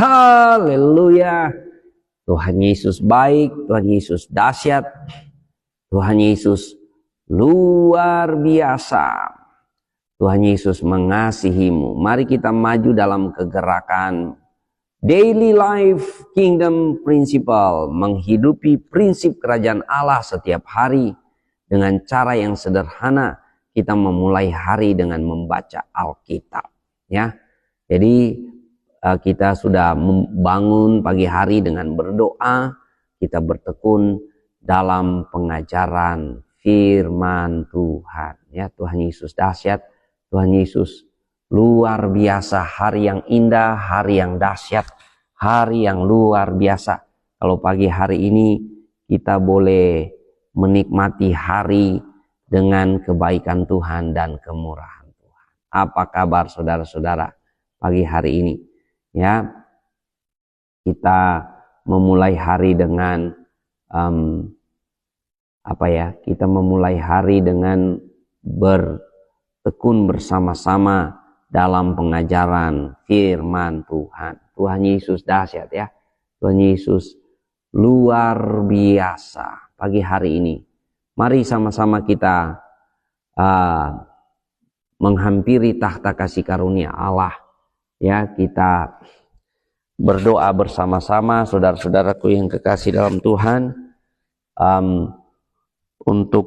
Haleluya. Tuhan Yesus baik, Tuhan Yesus dahsyat, Tuhan Yesus luar biasa. Tuhan Yesus mengasihimu. Mari kita maju dalam kegerakan Daily Life Kingdom Principle, menghidupi prinsip kerajaan Allah setiap hari dengan cara yang sederhana. Kita memulai hari dengan membaca Alkitab, ya. Jadi kita sudah membangun pagi hari dengan berdoa, kita bertekun dalam pengajaran firman Tuhan, ya. Tuhan Yesus dahsyat, Tuhan Yesus luar biasa. Hari yang indah, hari yang dahsyat, hari yang luar biasa. Kalau pagi hari ini kita boleh menikmati hari dengan kebaikan Tuhan dan kemurahan Tuhan. Apa kabar saudara-saudara pagi hari ini? Ya, kita memulai hari dengan kita memulai hari dengan bertekun bersama-sama dalam pengajaran firman Tuhan. Tuhan Yesus dahsyat, ya. Tuhan Yesus luar biasa pagi hari ini. Mari sama-sama kita menghampiri tahta kasih karunia Allah, ya. Kita berdoa bersama-sama, saudara-saudaraku yang kekasih dalam Tuhan, untuk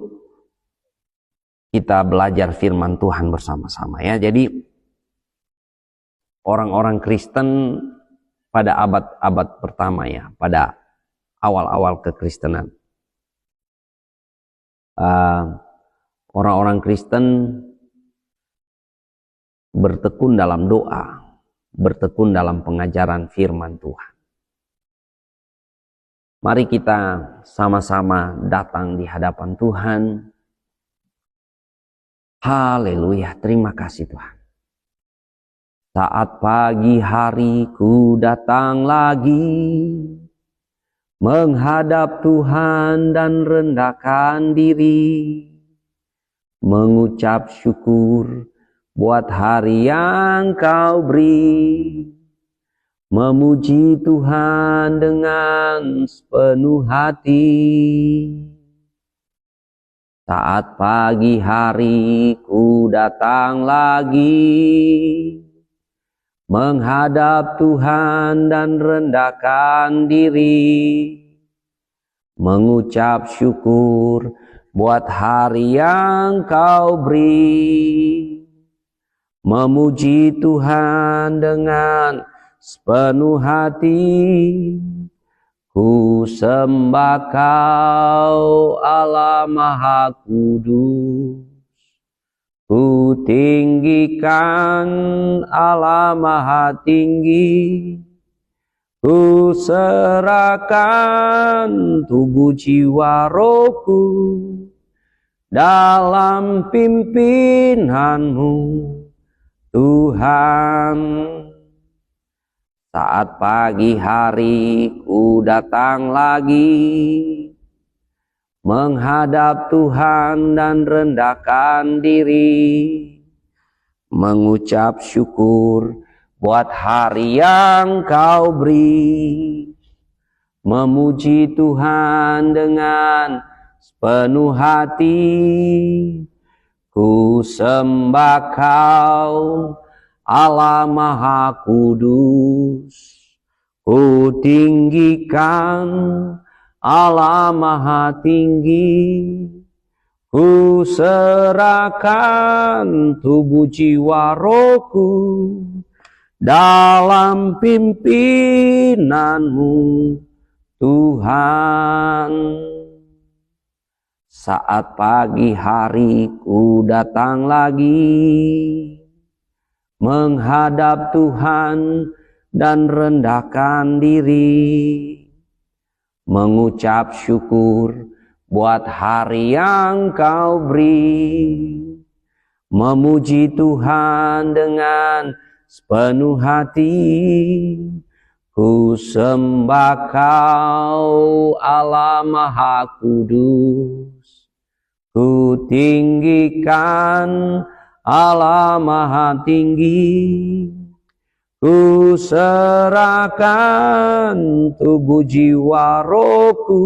kita belajar firman Tuhan bersama-sama, ya. Jadi orang-orang Kristen pada abad-abad pertama, ya, pada awal-awal kekristenan, orang-orang Kristen bertekun dalam doa, bertekun dalam pengajaran firman Tuhan. Mari kita sama-sama datang di hadapan Tuhan. Haleluya, terima kasih Tuhan. Saat pagi hari ku datang lagi, menghadap Tuhan dan rendahkan diri, mengucap syukur buat hari yang Kau beri, memuji Tuhan dengan sepenuh hati. Saat pagi hari ku datang lagi, menghadap Tuhan dan rendahkan diri, mengucap syukur buat hari yang Kau beri, memuji Tuhan dengan sepenuh hati. Ku sembah Kau Allah Maha Kudus, ku tinggikan Allah Maha Tinggi, ku serahkan tubuh jiwa rohku dalam pimpinanmu Tuhan. Saat pagi hari ku datang lagi, menghadap Tuhan dan rendahkan diri, mengucap syukur buat hari yang Kau beri, memuji Tuhan dengan sepenuh hati. Ku sembah Kau Allah Maha Kudus, ku tinggikan Allah Maha Tinggi, ku serahkan tubuh jiwa rohku dalam pimpinanmu Tuhan. Saat pagi hari ku datang lagi, menghadap Tuhan dan rendahkan diri, mengucap syukur buat hari yang Kau beri, memuji Tuhan dengan sepenuh hati. Ku sembah Kau Allah Maha Kudus, ku tinggikan Allah Maha Tinggi, Ku serahkan tubuh jiwa rohku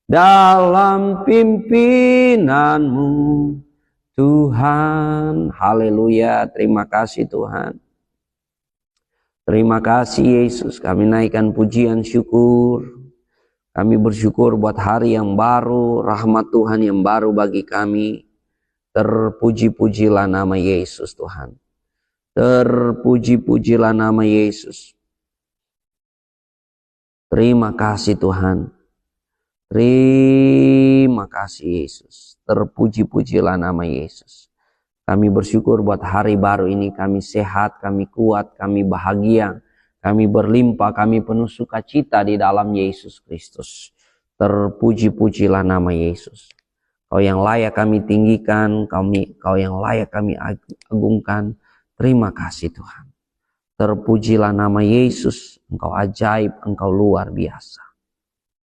dalam pimpinanmu Tuhan. Haleluya, terima kasih Tuhan. Terima kasih Yesus, kami naikkan pujian syukur. Kami bersyukur buat hari yang baru, rahmat Tuhan yang baru bagi kami. Terpuji-pujilah nama Yesus Tuhan. Terpuji-pujilah nama Yesus. Terima kasih Tuhan. Terima kasih Yesus. Terpuji-pujilah nama Yesus. Kami bersyukur buat hari baru ini. Kami sehat, kami kuat, kami bahagia. Kami berlimpah, kami penuh sukacita di dalam Yesus Kristus. Terpuji-pujilah nama Yesus. Kau yang layak kami tinggikan, Kau yang layak kami agungkan. Terima kasih Tuhan. Terpujilah nama Yesus. Engkau ajaib, Engkau luar biasa.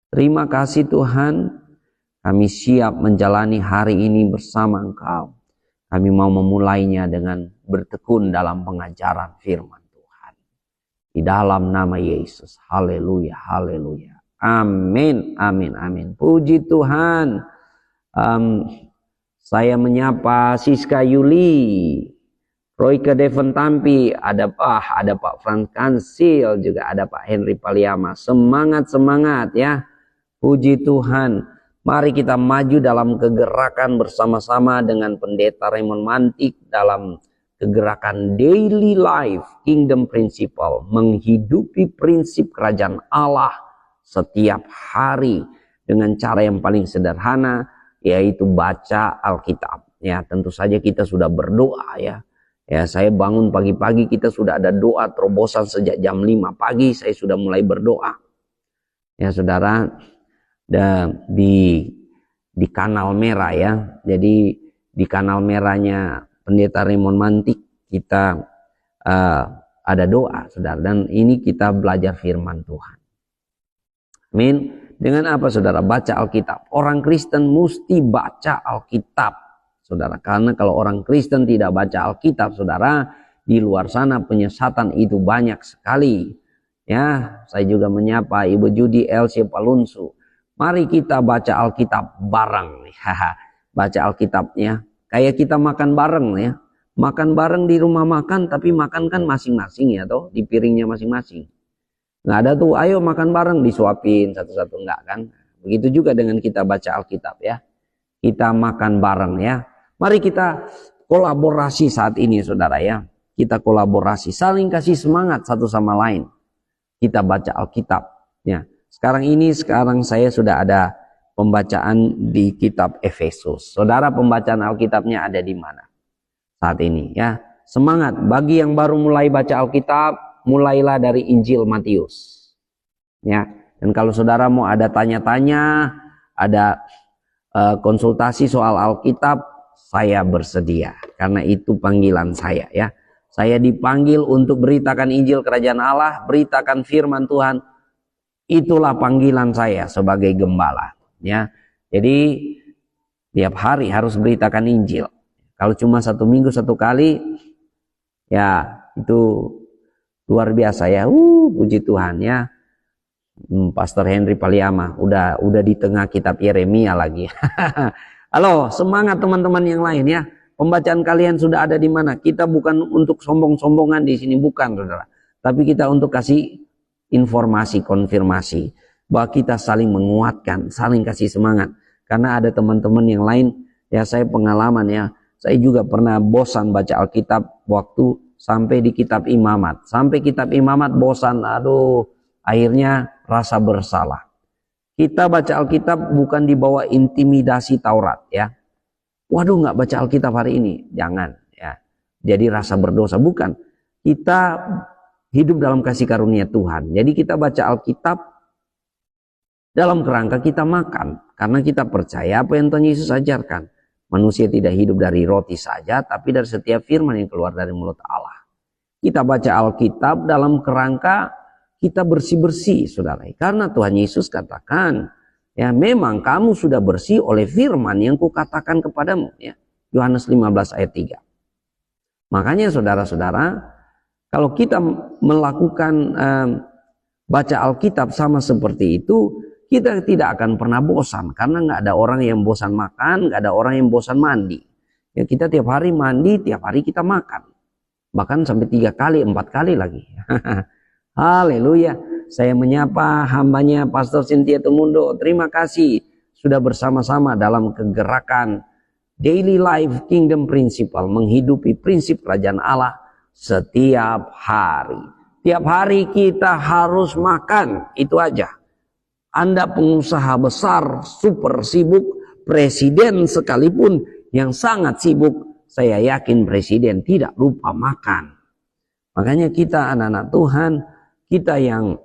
Terima kasih Tuhan. Kami siap menjalani hari ini bersama Engkau. Kami mau memulainya dengan bertekun dalam pengajaran firman Tuhan. Di dalam nama Yesus. Haleluya, haleluya. Amin, amin, amin. Puji Tuhan. Saya menyapa Siska Yuli, Royke Devon Tampi, ada Pak Frank Kansil, juga ada Pak Henry Paliama. Semangat ya. Puji Tuhan. Mari kita maju dalam kegerakan bersama-sama dengan Pendeta Raymond Mantik dalam kegerakan Daily Life Kingdom Principle, menghidupi prinsip kerajaan Allah setiap hari dengan cara yang paling sederhana, yaitu baca Alkitab. Ya, tentu saja kita sudah berdoa ya. Ya, saya bangun pagi-pagi, kita sudah ada doa terobosan sejak jam 5 pagi, saya sudah mulai berdoa. Ya, Saudara, di kanal merah ya. Jadi di kanal merahnya Pendeta Raymond Mantik kita ada doa, Saudara, dan ini kita belajar firman Tuhan. Amin. Dengan apa, Saudara? Baca Alkitab. Orang Kristen mesti baca Alkitab, Saudara, karena kalau orang Kristen tidak baca Alkitab, Saudara, di luar sana penyesatan itu banyak sekali. Ya, saya juga menyapa Ibu Judi Elsie Palunsu. Mari kita baca Alkitab bareng. Baca Alkitabnya kayak kita makan bareng ya. Makan bareng di rumah makan, tapi makan kan masing-masing ya toh, di piringnya masing-masing. Nggak ada tuh, ayo makan bareng disuapin satu-satu, enggak kan? Begitu juga dengan kita baca Alkitab ya. Kita makan bareng ya. Mari kita kolaborasi saat ini, Saudara ya. Kita kolaborasi, saling kasih semangat satu sama lain. Kita baca Alkitab ya. Sekarang saya sudah ada pembacaan di kitab Efesus. Saudara, pembacaan Alkitabnya ada di mana saat ini ya? Semangat bagi yang baru mulai baca Alkitab, mulailah dari Injil Matius. Ya. Dan kalau Saudara mau ada tanya-tanya, ada konsultasi soal Alkitab, saya bersedia, karena itu panggilan saya ya. Saya dipanggil untuk beritakan Injil Kerajaan Allah, beritakan firman Tuhan. Itulah panggilan saya sebagai gembala ya. Jadi tiap hari harus beritakan Injil. Kalau cuma 1 minggu 1 kali ya, itu luar biasa ya. Puji Tuhan ya. Pastor Henry Paliama udah di tengah kitab Yeremia lagi. Halo, semangat teman-teman yang lain ya. Pembacaan kalian sudah ada di mana? Kita bukan untuk sombong-sombongan di sini, bukan, Saudara. Tapi kita untuk kasih informasi, konfirmasi bahwa kita saling menguatkan, saling kasih semangat. Karena ada teman-teman yang lain ya, saya pengalaman ya. Saya juga pernah bosan baca Alkitab waktu sampai di kitab Imamat. Sampai kitab Imamat bosan, akhirnya rasa bersalah. Kita baca Alkitab bukan di bawah intimidasi Taurat ya. Waduh, nggak baca Alkitab hari ini, jangan ya. Jadi rasa berdosa, bukan. Kita hidup dalam kasih karunia Tuhan. Jadi kita baca Alkitab dalam kerangka kita makan, karena kita percaya apa yang Tuhan Yesus ajarkan. Manusia tidak hidup dari roti saja, tapi dari setiap firman yang keluar dari mulut Allah. Kita baca Alkitab dalam kerangka kita bersih-bersih, Saudara. Karena Tuhan Yesus katakan, ya memang kamu sudah bersih oleh firman yang kukatakan kepadamu. Ya. Yohanes 15 ayat 3. Makanya saudara-saudara, Kalau kita melakukan baca Alkitab sama seperti itu, kita tidak akan pernah bosan. Karena nggak ada orang yang bosan makan, nggak ada orang yang bosan mandi. Ya, kita tiap hari mandi, tiap hari kita makan. Bahkan sampai 3 kali, 4 kali lagi. Haleluya. Saya menyapa hambanya Pastor Cynthia Tumundo. Terima kasih sudah bersama-sama dalam kegerakan Daily Life Kingdom Principle. Menghidupi prinsip kerajaan Allah setiap hari. Tiap hari kita harus makan. Itu aja. Anda pengusaha besar, super sibuk, presiden sekalipun yang sangat sibuk, saya yakin presiden tidak lupa makan. Makanya kita anak-anak Tuhan, kita yang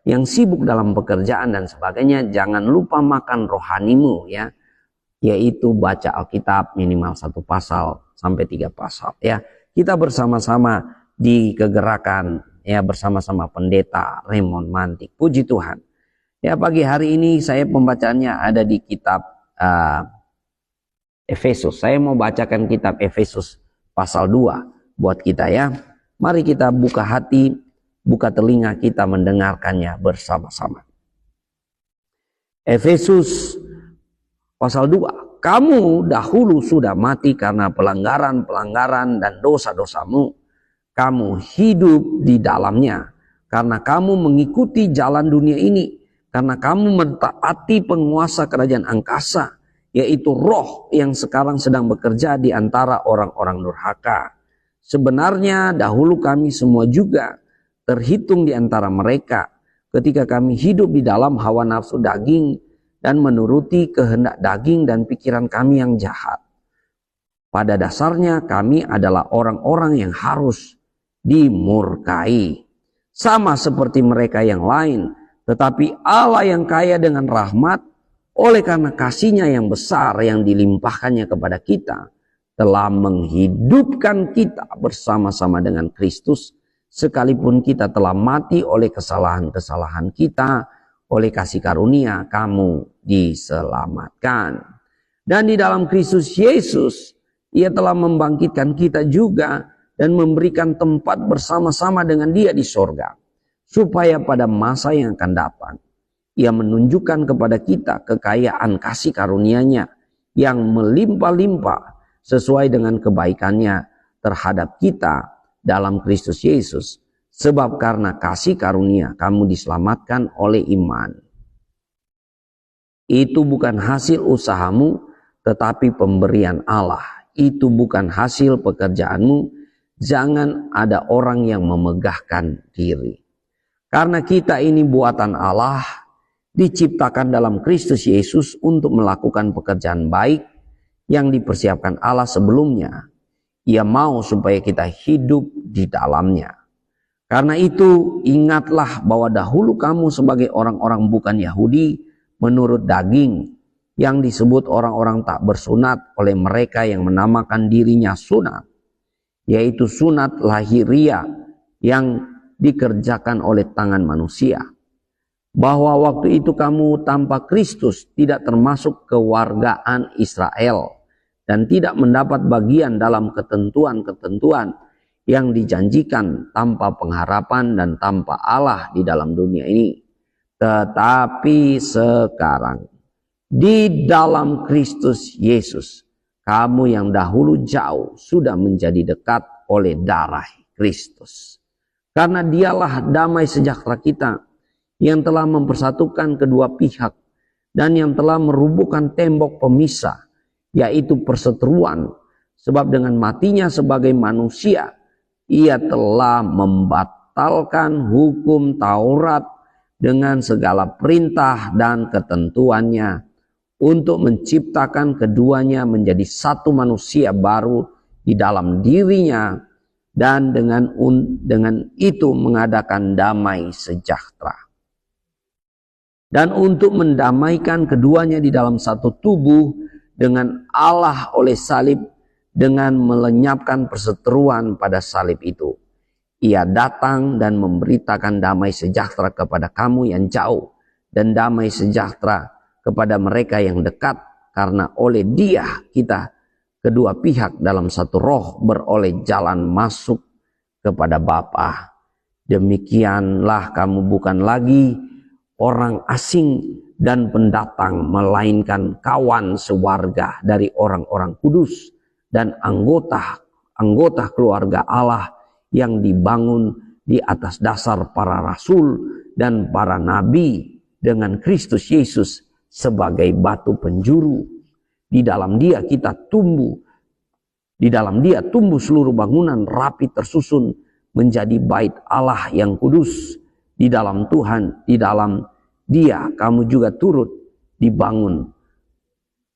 yang sibuk dalam pekerjaan dan sebagainya, jangan lupa makan rohanimu, ya, yaitu baca Alkitab minimal 1 pasal sampai 3 pasal, ya. Kita bersama-sama di kegerakan, ya, bersama-sama pendeta Raymond Mantik. Puji Tuhan. Ya, pagi hari ini saya pembacaannya ada di kitab Efesus. Saya mau bacakan kitab Efesus pasal 2 buat kita, ya. Mari kita buka hati, buka telinga kita mendengarkannya bersama-sama. Efesus pasal 2. Kamu dahulu sudah mati karena pelanggaran-pelanggaran dan dosa-dosamu. Kamu hidup di dalamnya karena kamu mengikuti jalan dunia ini. Karena kamu mentaati penguasa kerajaan angkasa, yaitu roh yang sekarang sedang bekerja di antara orang-orang durhaka. Sebenarnya dahulu kami semua juga terhitung di antara mereka ketika kami hidup di dalam hawa nafsu daging dan menuruti kehendak daging dan pikiran kami yang jahat. Pada dasarnya kami adalah orang-orang yang harus dimurkai. Sama seperti mereka yang lain. Tetapi Allah yang kaya dengan rahmat, oleh karena kasih-Nya yang besar yang dilimpahkannya kepada kita, telah menghidupkan kita bersama-sama dengan Kristus, sekalipun kita telah mati oleh kesalahan-kesalahan kita, oleh kasih karunia kamu diselamatkan. Dan di dalam Kristus Yesus, Ia telah membangkitkan kita juga dan memberikan tempat bersama-sama dengan Dia di sorga. Supaya pada masa yang akan datang, Ia menunjukkan kepada kita kekayaan kasih karunia-Nya yang melimpah-limpah sesuai dengan kebaikan-Nya terhadap kita dalam Kristus Yesus. Sebab karena kasih karunia kamu diselamatkan oleh iman. Itu bukan hasil usahamu, tetapi pemberian Allah. Itu bukan hasil pekerjaanmu. Jangan ada orang yang memegahkan diri. Karena kita ini buatan Allah, diciptakan dalam Kristus Yesus untuk melakukan pekerjaan baik yang dipersiapkan Allah sebelumnya. Ia mau supaya kita hidup di dalamnya. Karena itu ingatlah bahwa dahulu kamu sebagai orang-orang bukan Yahudi menurut daging, yang disebut orang-orang tak bersunat oleh mereka yang menamakan dirinya sunat, yaitu sunat lahiriah yang dikerjakan oleh tangan manusia. Bahwa waktu itu kamu tanpa Kristus tidak termasuk kewargaan Israel dan tidak mendapat bagian dalam ketentuan-ketentuan yang dijanjikan tanpa pengharapan dan tanpa Allah di dalam dunia ini. Tetapi sekarang di dalam Kristus Yesus, kamu yang dahulu jauh sudah menjadi dekat oleh darah Kristus. Karena Dialah damai sejahtera kita yang telah mempersatukan kedua pihak dan yang telah merubuhkan tembok pemisah, yaitu perseteruan. Sebab dengan matinya sebagai manusia, Ia telah membatalkan hukum Taurat dengan segala perintah dan ketentuannya untuk menciptakan keduanya menjadi satu manusia baru di dalam dirinya, dan dengan itu mengadakan damai sejahtera. Dan untuk mendamaikan keduanya di dalam satu tubuh dengan Allah oleh salib, dengan melenyapkan perseteruan pada salib itu. Ia datang dan memberitakan damai sejahtera kepada kamu yang jauh, dan damai sejahtera kepada mereka yang dekat, karena oleh Dia kita kedua pihak dalam satu roh beroleh jalan masuk kepada Bapa. Demikianlah kamu bukan lagi orang asing dan pendatang, melainkan kawan sewarga dari orang-orang kudus dan anggota keluarga Allah yang dibangun di atas dasar para rasul dan para nabi, dengan Kristus Yesus sebagai batu penjuru. Di dalam Dia kita tumbuh. Di dalam Dia tumbuh seluruh bangunan rapi tersusun menjadi bait Allah yang kudus. Di dalam Tuhan, di dalam Dia kamu juga turut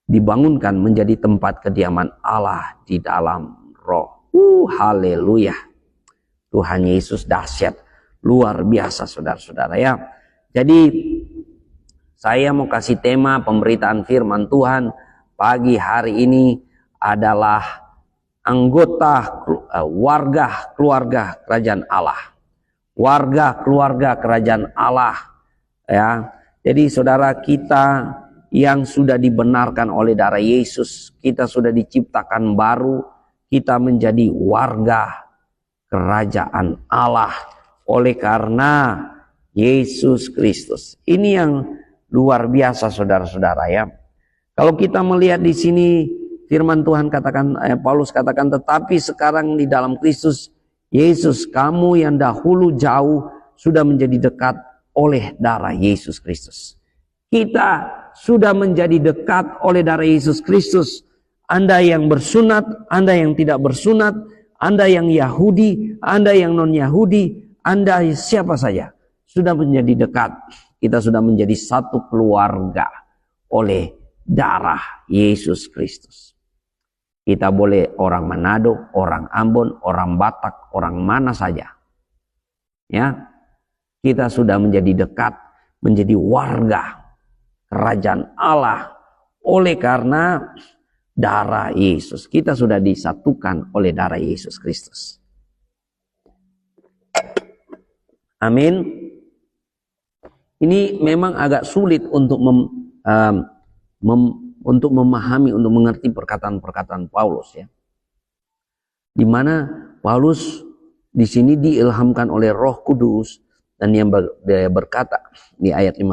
dibangunkan menjadi tempat kediaman Allah di dalam roh. Haleluya. Tuhan Yesus dahsyat, luar biasa saudara-saudara ya. Jadi saya mau kasih tema pemberitaan firman Tuhan pagi hari ini adalah anggota warga keluarga kerajaan Allah. Warga keluarga kerajaan Allah ya. Jadi saudara, kita yang sudah dibenarkan oleh darah Yesus, kita sudah diciptakan baru, kita menjadi warga kerajaan Allah oleh karena Yesus Kristus. Ini yang luar biasa saudara-saudara ya. Kalau kita melihat di sini firman Tuhan katakan, Paulus katakan, tetapi sekarang di dalam Kristus Yesus, kamu yang dahulu jauh sudah menjadi dekat oleh darah Yesus Kristus. Kita sudah menjadi dekat oleh darah Yesus Kristus. Anda yang bersunat, Anda yang tidak bersunat, Anda yang Yahudi, Anda yang non-Yahudi, Anda siapa saja, sudah menjadi dekat. Kita sudah menjadi satu keluarga oleh darah Yesus Kristus. Kita boleh orang Manado, orang Ambon, orang Batak, orang mana saja. Ya, kita sudah menjadi dekat, menjadi warga kerajaan Allah oleh karena darah Yesus. Kita sudah disatukan oleh darah Yesus Kristus. Amin. Ini memang agak sulit untuk untuk memahami, untuk mengerti perkataan-perkataan Paulus ya. Di mana Paulus di sini diilhamkan oleh Roh Kudus dan yang berkata di ayat 15,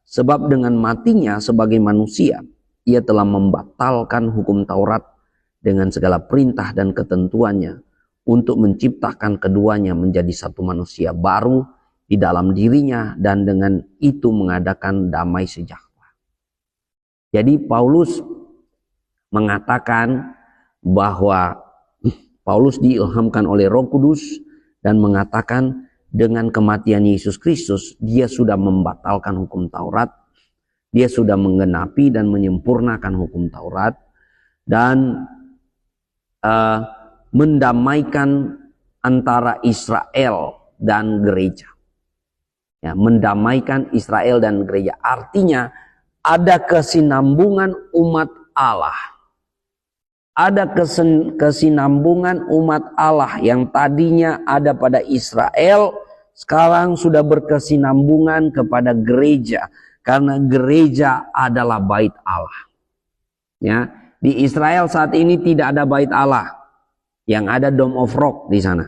sebab dengan matinya sebagai manusia ia telah membatalkan hukum Taurat dengan segala perintah dan ketentuannya untuk menciptakan keduanya menjadi satu manusia baru di dalam dirinya dan dengan itu mengadakan damai sejahtera. Jadi Paulus mengatakan bahwa Paulus diilhamkan oleh Roh Kudus dan mengatakan dengan kematian Yesus Kristus dia sudah membatalkan hukum Taurat, dia sudah menggenapi dan menyempurnakan hukum Taurat dan mendamaikan antara Israel dan gereja. Ya, mendamaikan Israel dan gereja artinya ada kesinambungan umat Allah. Ada kesinambungan umat Allah yang tadinya ada pada Israel, sekarang sudah berkesinambungan kepada gereja. Karena gereja adalah bait Allah. Ya, di Israel saat ini tidak ada bait Allah. Yang ada Dome of Rock di sana.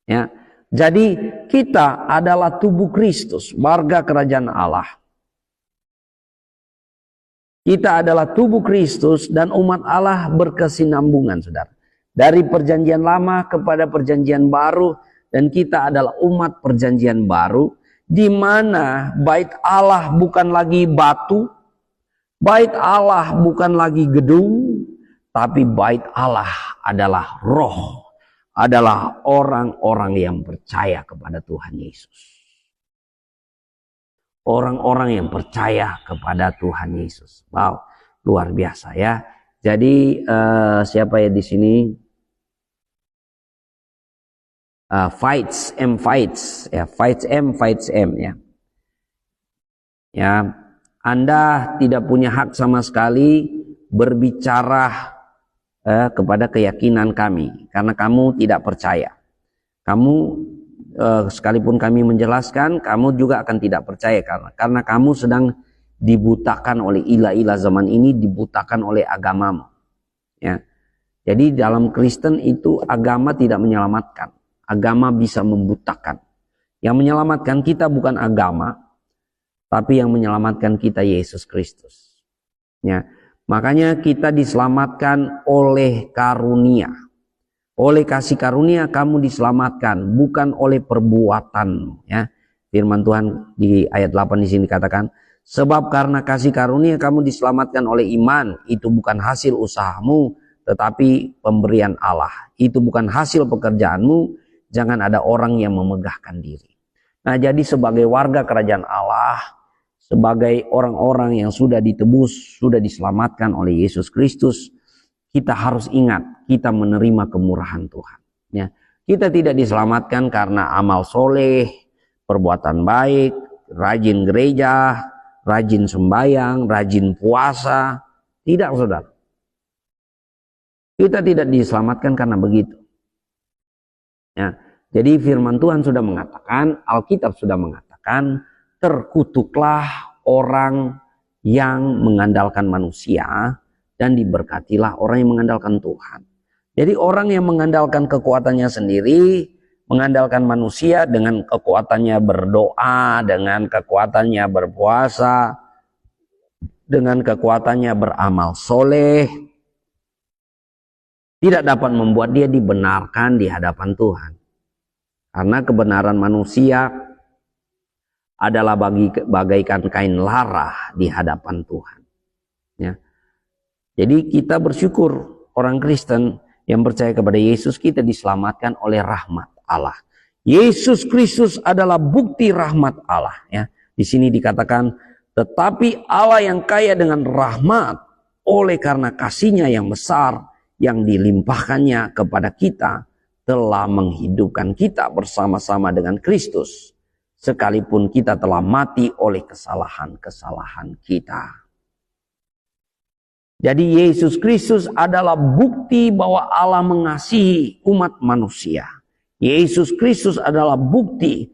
Ya, jadi kita adalah tubuh Kristus, warga kerajaan Allah. Kita adalah tubuh Kristus dan umat Allah berkesinambungan, saudara. Dari perjanjian lama kepada perjanjian baru, dan kita adalah umat perjanjian baru, di mana bait Allah bukan lagi batu, bait Allah bukan lagi gedung, tapi bait Allah adalah roh, adalah orang-orang yang percaya kepada Tuhan Yesus. Orang-orang yang percaya kepada Tuhan Yesus. Wow, luar biasa ya. Jadi siapa ya di sini? Fights M ya, Fights M ya. Ya, Anda tidak punya hak sama sekali berbicara kepada keyakinan kami karena kamu tidak percaya. Kamu sekalipun kami menjelaskan, kamu juga akan tidak percaya karena kamu sedang dibutakan oleh ilah-ilah zaman ini, dibutakan oleh agamamu. Ya. Jadi dalam Kristen itu agama tidak menyelamatkan. Agama bisa membutakan. Yang menyelamatkan kita bukan agama, tapi yang menyelamatkan kita Yesus Kristus. Ya. Makanya kita diselamatkan oleh karunia. Oleh kasih karunia kamu diselamatkan, bukan oleh perbuatan. Ya. Firman Tuhan di ayat 8 di sini katakan, sebab karena kasih karunia kamu diselamatkan oleh iman, itu bukan hasil usahamu, tetapi pemberian Allah. Itu bukan hasil pekerjaanmu, jangan ada orang yang memegahkan diri. Nah, jadi sebagai warga kerajaan Allah, sebagai orang-orang yang sudah ditebus, sudah diselamatkan oleh Yesus Kristus, kita harus ingat, kita menerima kemurahan Tuhan. Ya. Kita tidak diselamatkan karena amal soleh, perbuatan baik, rajin gereja, rajin sembahyang, rajin puasa. Tidak, saudara. Kita tidak diselamatkan karena begitu. Ya. Jadi firman Tuhan sudah mengatakan, Alkitab sudah mengatakan, terkutuklah orang yang mengandalkan manusia, dan diberkatilah orang yang mengandalkan Tuhan. Jadi orang yang mengandalkan kekuatannya sendiri, mengandalkan manusia dengan kekuatannya berdoa, dengan kekuatannya berpuasa, dengan kekuatannya beramal soleh, tidak dapat membuat dia dibenarkan di hadapan Tuhan. Karena kebenaran manusia adalah bagaikan kain lara di hadapan Tuhan. Ya. Jadi kita bersyukur orang Kristen yang percaya kepada Yesus, kita diselamatkan oleh rahmat Allah. Yesus Kristus adalah bukti rahmat Allah. Ya. Di sini dikatakan, tetapi Allah yang kaya dengan rahmat, oleh karena kasih-Nya yang besar yang dilimpahkannya kepada kita, telah menghidupkan kita bersama-sama dengan Kristus, sekalipun kita telah mati oleh kesalahan-kesalahan kita. Jadi Yesus Kristus adalah bukti bahwa Allah mengasihi umat manusia. Yesus Kristus adalah bukti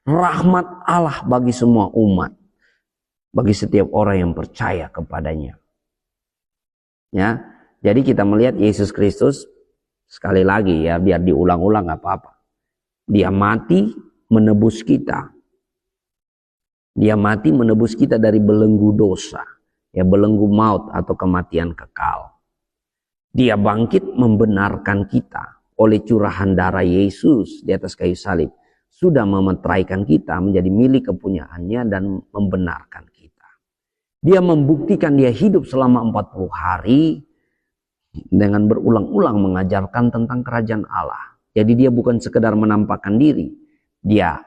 rahmat Allah bagi semua umat, bagi setiap orang yang percaya kepadanya. Ya, jadi kita melihat Yesus Kristus sekali lagi ya, biar diulang-ulang gak apa-apa. Dia mati menebus kita. Dia mati menebus kita dari belenggu dosa. Ya, belenggu maut atau kematian kekal. Dia bangkit membenarkan kita oleh curahan darah Yesus di atas kayu salib. Sudah memeteraikan kita menjadi milik kepunyaannya dan membenarkan kita. Dia membuktikan dia hidup selama 40 hari dengan berulang-ulang mengajarkan tentang kerajaan Allah. Jadi dia bukan sekedar menampakkan diri. Dia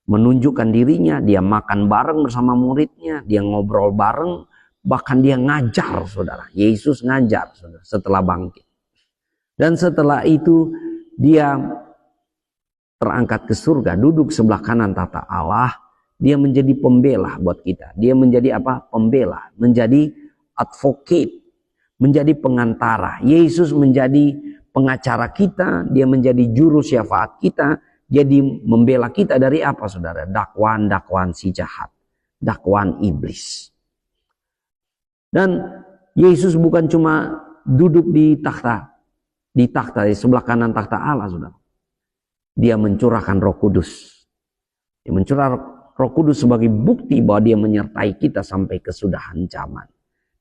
menunjukkan dirinya, dia makan bareng bersama muridnya, dia ngobrol bareng. Bahkan dia ngajar, saudara. Yesus ngajar, saudara, setelah bangkit. Dan setelah itu dia terangkat ke surga, duduk sebelah kanan tahta Allah. Dia menjadi pembela buat kita. Dia menjadi apa? Pembela. Menjadi advocate. Menjadi pengantara. Yesus menjadi pengacara kita. Dia menjadi juru syafaat kita. Jadi membela kita dari apa, saudara? Dakwaan-dakwaan si jahat. Dakwaan iblis. Dan Yesus bukan cuma duduk di takhta di sebelah kanan takhta Allah, saudara. Dia mencurahkan Roh Kudus. Dia mencurahkan Roh Kudus sebagai bukti bahwa dia menyertai kita sampai kesudahan zaman.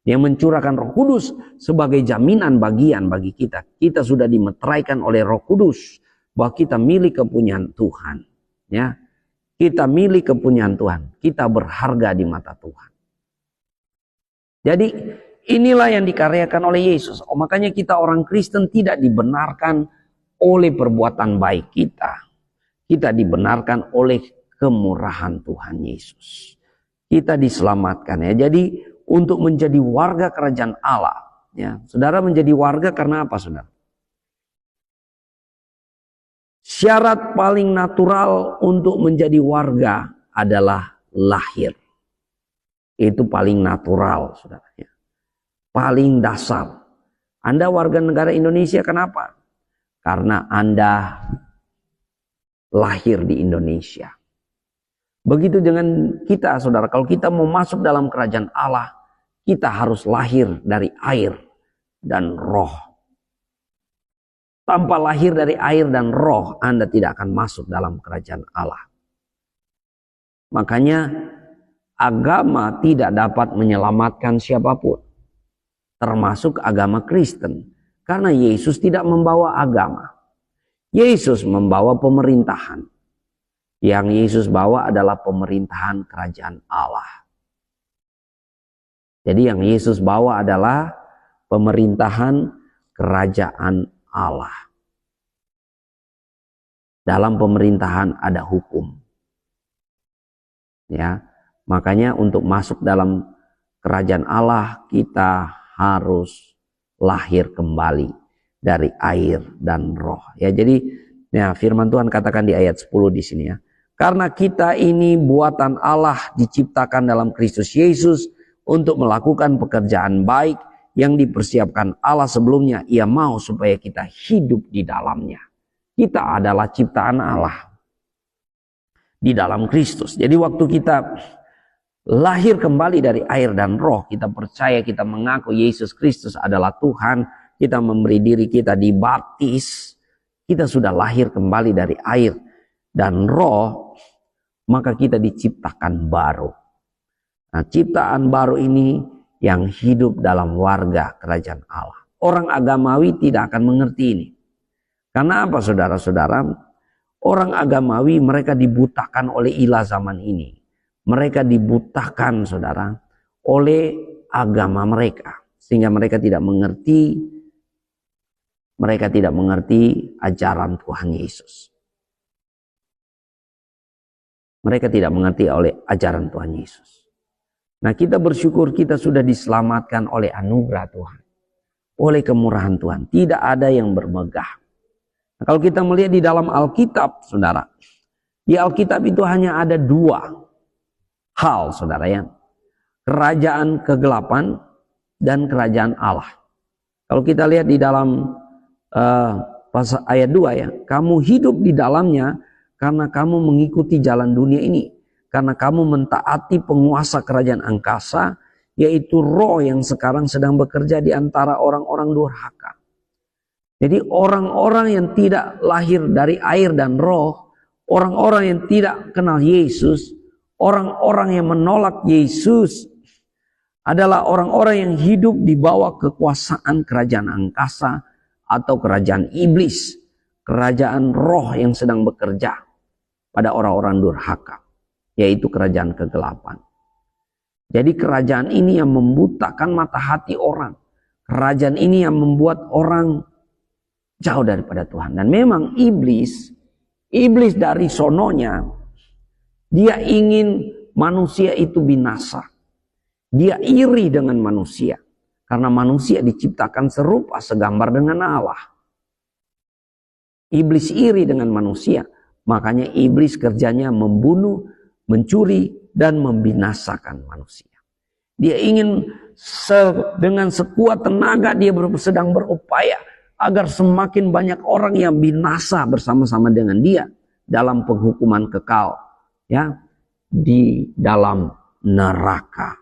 Dia mencurahkan Roh Kudus sebagai jaminan bagian bagi kita. Kita sudah dimeteraikan oleh Roh Kudus bahwa kita milik kepunyaan Tuhan. Ya, kita milik kepunyaan Tuhan. Kita berharga di mata Tuhan. Jadi inilah yang dikaryakan oleh Yesus. Makanya kita orang Kristen tidak dibenarkan oleh perbuatan baik kita. Kita dibenarkan oleh kemurahan Tuhan Yesus. Kita diselamatkan ya. Jadi untuk menjadi warga kerajaan Allah, ya, saudara menjadi warga karena apa, saudara? Syarat paling natural untuk menjadi warga adalah lahir. Itu paling natural, saudara. Paling dasar. Anda warga negara Indonesia, kenapa? Karena Anda lahir di Indonesia. Begitu dengan kita, saudara. Kalau kita mau masuk dalam kerajaan Allah, kita harus lahir dari air. dan roh. Tanpa lahir dari air dan roh, Anda tidak akan masuk dalam kerajaan Allah. Makanya agama tidak dapat menyelamatkan siapapun, termasuk agama Kristen. Karena Yesus tidak membawa agama. Yesus membawa pemerintahan. Yang Yesus bawa adalah pemerintahan kerajaan Allah. Jadi yang Yesus bawa adalah pemerintahan kerajaan Allah. Dalam pemerintahan ada hukum. Ya, makanya untuk masuk dalam kerajaan Allah kita harus lahir kembali dari air dan roh. Ya, jadi ya, firman Tuhan katakan di ayat 10 di sini ya. Karena kita ini buatan Allah diciptakan dalam Kristus Yesus untuk melakukan pekerjaan baik yang dipersiapkan Allah sebelumnya. Ia mau supaya kita hidup di dalamnya. Kita adalah ciptaan Allah di dalam Kristus. Jadi waktu kita lahir kembali dari air dan roh, kita percaya, kita mengaku Yesus Kristus adalah Tuhan, kita memberi diri kita dibaptis, kita sudah lahir kembali dari air dan roh, maka kita diciptakan baru. Nah, ciptaan baru ini yang hidup dalam warga kerajaan Allah. Orang agamawi tidak akan mengerti ini. Karena apa, saudara-saudara? Orang agamawi mereka dibutakan oleh ilah zaman ini. Mereka dibutakan, saudara, oleh agama mereka. Sehingga mereka tidak mengerti ajaran Tuhan Yesus. Mereka tidak mengerti oleh ajaran Tuhan Yesus. Nah, kita bersyukur kita sudah diselamatkan oleh anugerah Tuhan. Oleh kemurahan Tuhan. Tidak ada yang bermegah. Nah, kalau kita melihat di dalam Alkitab, saudara. Di Alkitab itu hanya ada dua hal, saudara ya. Kerajaan kegelapan dan kerajaan Allah. Kalau kita lihat di dalam ayat 2 ya. Kamu hidup di dalamnya karena kamu mengikuti jalan dunia ini. Karena kamu mentaati penguasa kerajaan angkasa, yaitu roh yang sekarang sedang bekerja di antara orang-orang durhaka. Jadi orang-orang yang tidak lahir dari air dan roh, orang-orang yang tidak kenal Yesus, orang-orang yang menolak Yesus, adalah orang-orang yang hidup di bawah kekuasaan kerajaan angkasa atau kerajaan iblis, kerajaan roh yang sedang bekerja pada orang-orang durhaka, yaitu kerajaan kegelapan. Jadi kerajaan ini yang membutakan mata hati orang. Kerajaan ini yang membuat orang jauh daripada Tuhan. Dan memang iblis dari sononya, dia ingin manusia itu binasa. Dia iri dengan manusia. Karena manusia diciptakan serupa segambar dengan Allah. Iblis iri dengan manusia. Makanya iblis kerjanya membunuh, mencuri, dan membinasakan manusia. Dia ingin dengan sekuat tenaga dia sedang berupaya agar semakin banyak orang yang binasa bersama-sama dengan dia dalam penghukuman kekal, ya, di dalam neraka.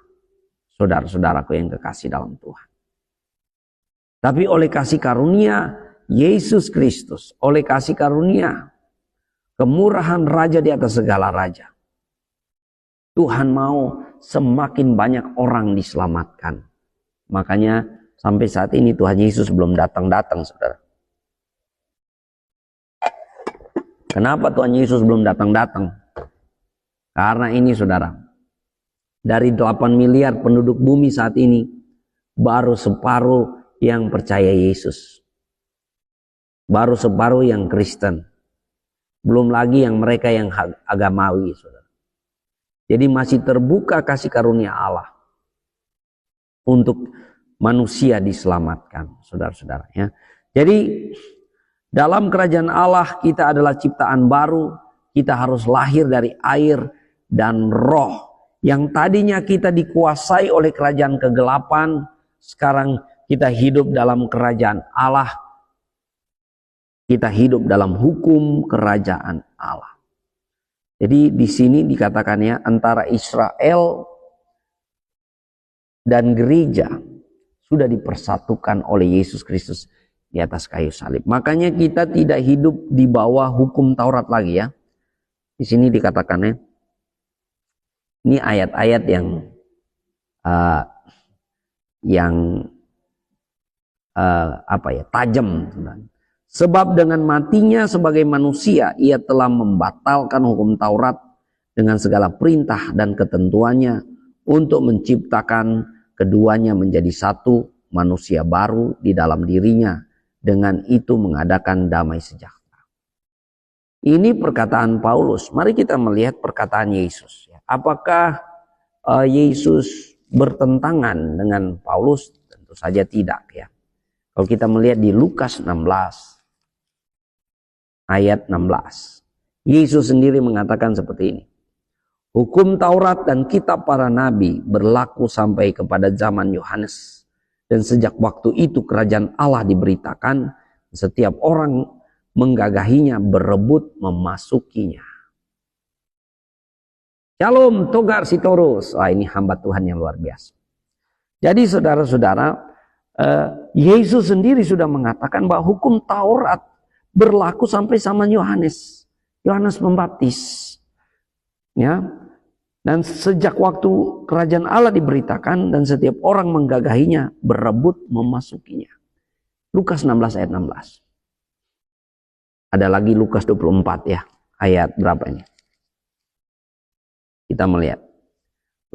Saudara-saudaraku yang kekasih dalam Tuhan. Tapi oleh kasih karunia Yesus Kristus, oleh kasih karunia kemurahan Raja di atas segala raja, Tuhan mau semakin banyak orang diselamatkan. Makanya sampai saat ini Tuhan Yesus belum datang-datang, saudara. Kenapa Tuhan Yesus belum datang-datang? Karena ini, saudara, dari 8 miliar penduduk bumi saat ini, baru separuh yang percaya Yesus. Baru separuh yang Kristen. Belum lagi yang mereka yang agamawi, saudara. Jadi masih terbuka kasih karunia Allah untuk manusia diselamatkan, saudara-saudara ya. Jadi dalam kerajaan Allah kita adalah ciptaan baru, kita harus lahir dari air dan roh. Yang tadinya kita dikuasai oleh kerajaan kegelapan, sekarang kita hidup dalam kerajaan Allah. Kita hidup dalam hukum kerajaan Allah. Jadi di sini dikatakannya antara Israel dan gereja. sudah dipersatukan oleh Yesus Kristus di atas kayu salib. Makanya kita tidak hidup di bawah hukum Taurat lagi ya. Di sini dikatakannya, ini ayat-ayat yang tajam. Sebab dengan matinya sebagai manusia, ia telah membatalkan hukum Taurat dengan segala perintah dan ketentuannya untuk menciptakan keduanya menjadi satu manusia baru di dalam dirinya. Dengan itu mengadakan damai sejahtera. Ini perkataan Paulus. Mari kita melihat perkataan Yesus. Apakah Yesus bertentangan dengan Paulus? Tentu saja tidak ya. Kalau kita melihat di Lukas 16 ayat 16. Yesus sendiri mengatakan seperti ini. Hukum Taurat dan kitab para nabi berlaku sampai kepada zaman Yohanes. Dan sejak waktu itu kerajaan Allah diberitakan, setiap orang menggagahinya, berebut memasukinya. Shalom, Togar Sitorus. Wah, ini hamba Tuhan yang luar biasa. Jadi saudara-saudara, Yesus sendiri sudah mengatakan bahwa hukum Taurat berlaku sampai zaman Yohanes Pembaptis. Ya. Dan sejak waktu kerajaan Allah diberitakan dan setiap orang menggagahinya, berebut memasukinya. Lukas 16 ayat 16. Ada lagi Lukas 24 ya. Ayat berapa ini? Kita melihat.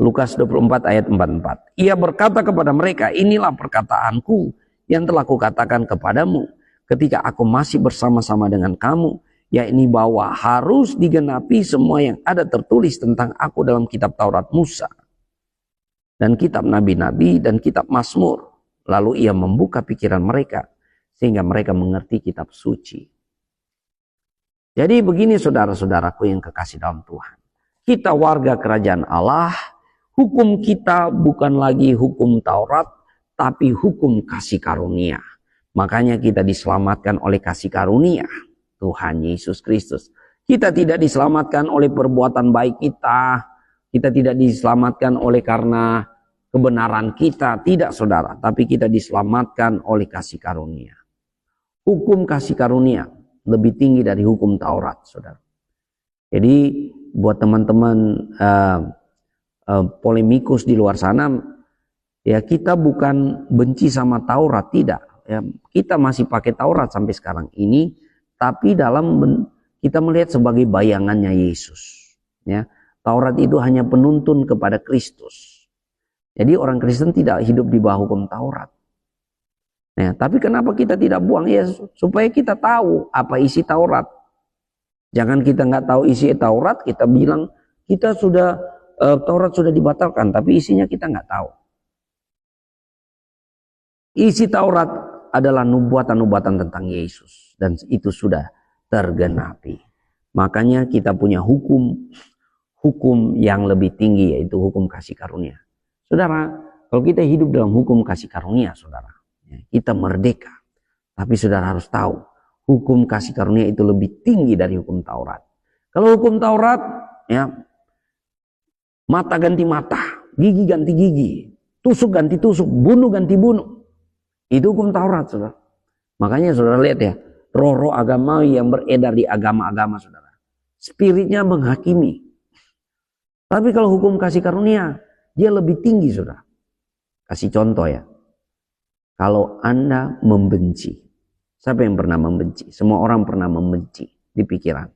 Lukas 24 ayat 44. Ia berkata kepada mereka, inilah perkataanku yang telah kukatakan kepadamu ketika aku masih bersama-sama dengan kamu, yakni bahwa harus digenapi semua yang ada tertulis tentang aku dalam kitab Taurat Musa dan kitab nabi-nabi dan kitab Mazmur. Lalu ia membuka pikiran mereka sehingga mereka mengerti kitab suci. Jadi begini saudara-saudaraku yang kekasih dalam Tuhan. Kita warga kerajaan Allah, hukum kita bukan lagi hukum Taurat, tapi hukum kasih karunia. Makanya kita diselamatkan oleh kasih karunia Tuhan Yesus Kristus. Kita tidak diselamatkan oleh perbuatan baik kita. Kita tidak diselamatkan oleh karena kebenaran kita. Tidak saudara. Tapi kita diselamatkan oleh kasih karunia. Hukum kasih karunia lebih tinggi dari hukum Taurat saudara. Jadi buat teman-teman polemikus di luar sana, ya kita bukan benci sama Taurat. Tidak. Ya, kita masih pakai Taurat sampai sekarang ini. Tapi kita melihat sebagai bayangannya Yesus. Ya, Taurat itu hanya penuntun kepada Kristus. Jadi orang Kristen tidak hidup di bawah hukum Taurat. Ya, tapi kenapa kita tidak buang? Ya, supaya kita tahu apa isi Taurat. Jangan kita nggak tahu isi Taurat, kita bilang kita sudah Taurat sudah dibatalkan, tapi isinya kita nggak tahu. Isi Taurat adalah nubuatan-nubuatan tentang Yesus. Dan itu sudah tergenapi. Makanya kita punya hukum yang lebih tinggi, yaitu hukum kasih karunia. Saudara, kalau kita hidup dalam hukum kasih karunia, saudara, kita merdeka. Tapi saudara harus tahu, hukum kasih karunia itu lebih tinggi dari hukum Taurat. Kalau hukum Taurat, ya, mata ganti mata, gigi ganti gigi, tusuk ganti tusuk, bunuh ganti bunuh. Itu hukum Taurat, saudara. Makanya saudara lihat ya, roh-roh agamawi yang beredar di agama-agama saudara. Spiritnya menghakimi. Tapi kalau hukum kasih karunia, dia lebih tinggi saudara. Kasih contoh ya. Kalau Anda membenci. Siapa yang pernah membenci? Semua orang pernah membenci di pikiran.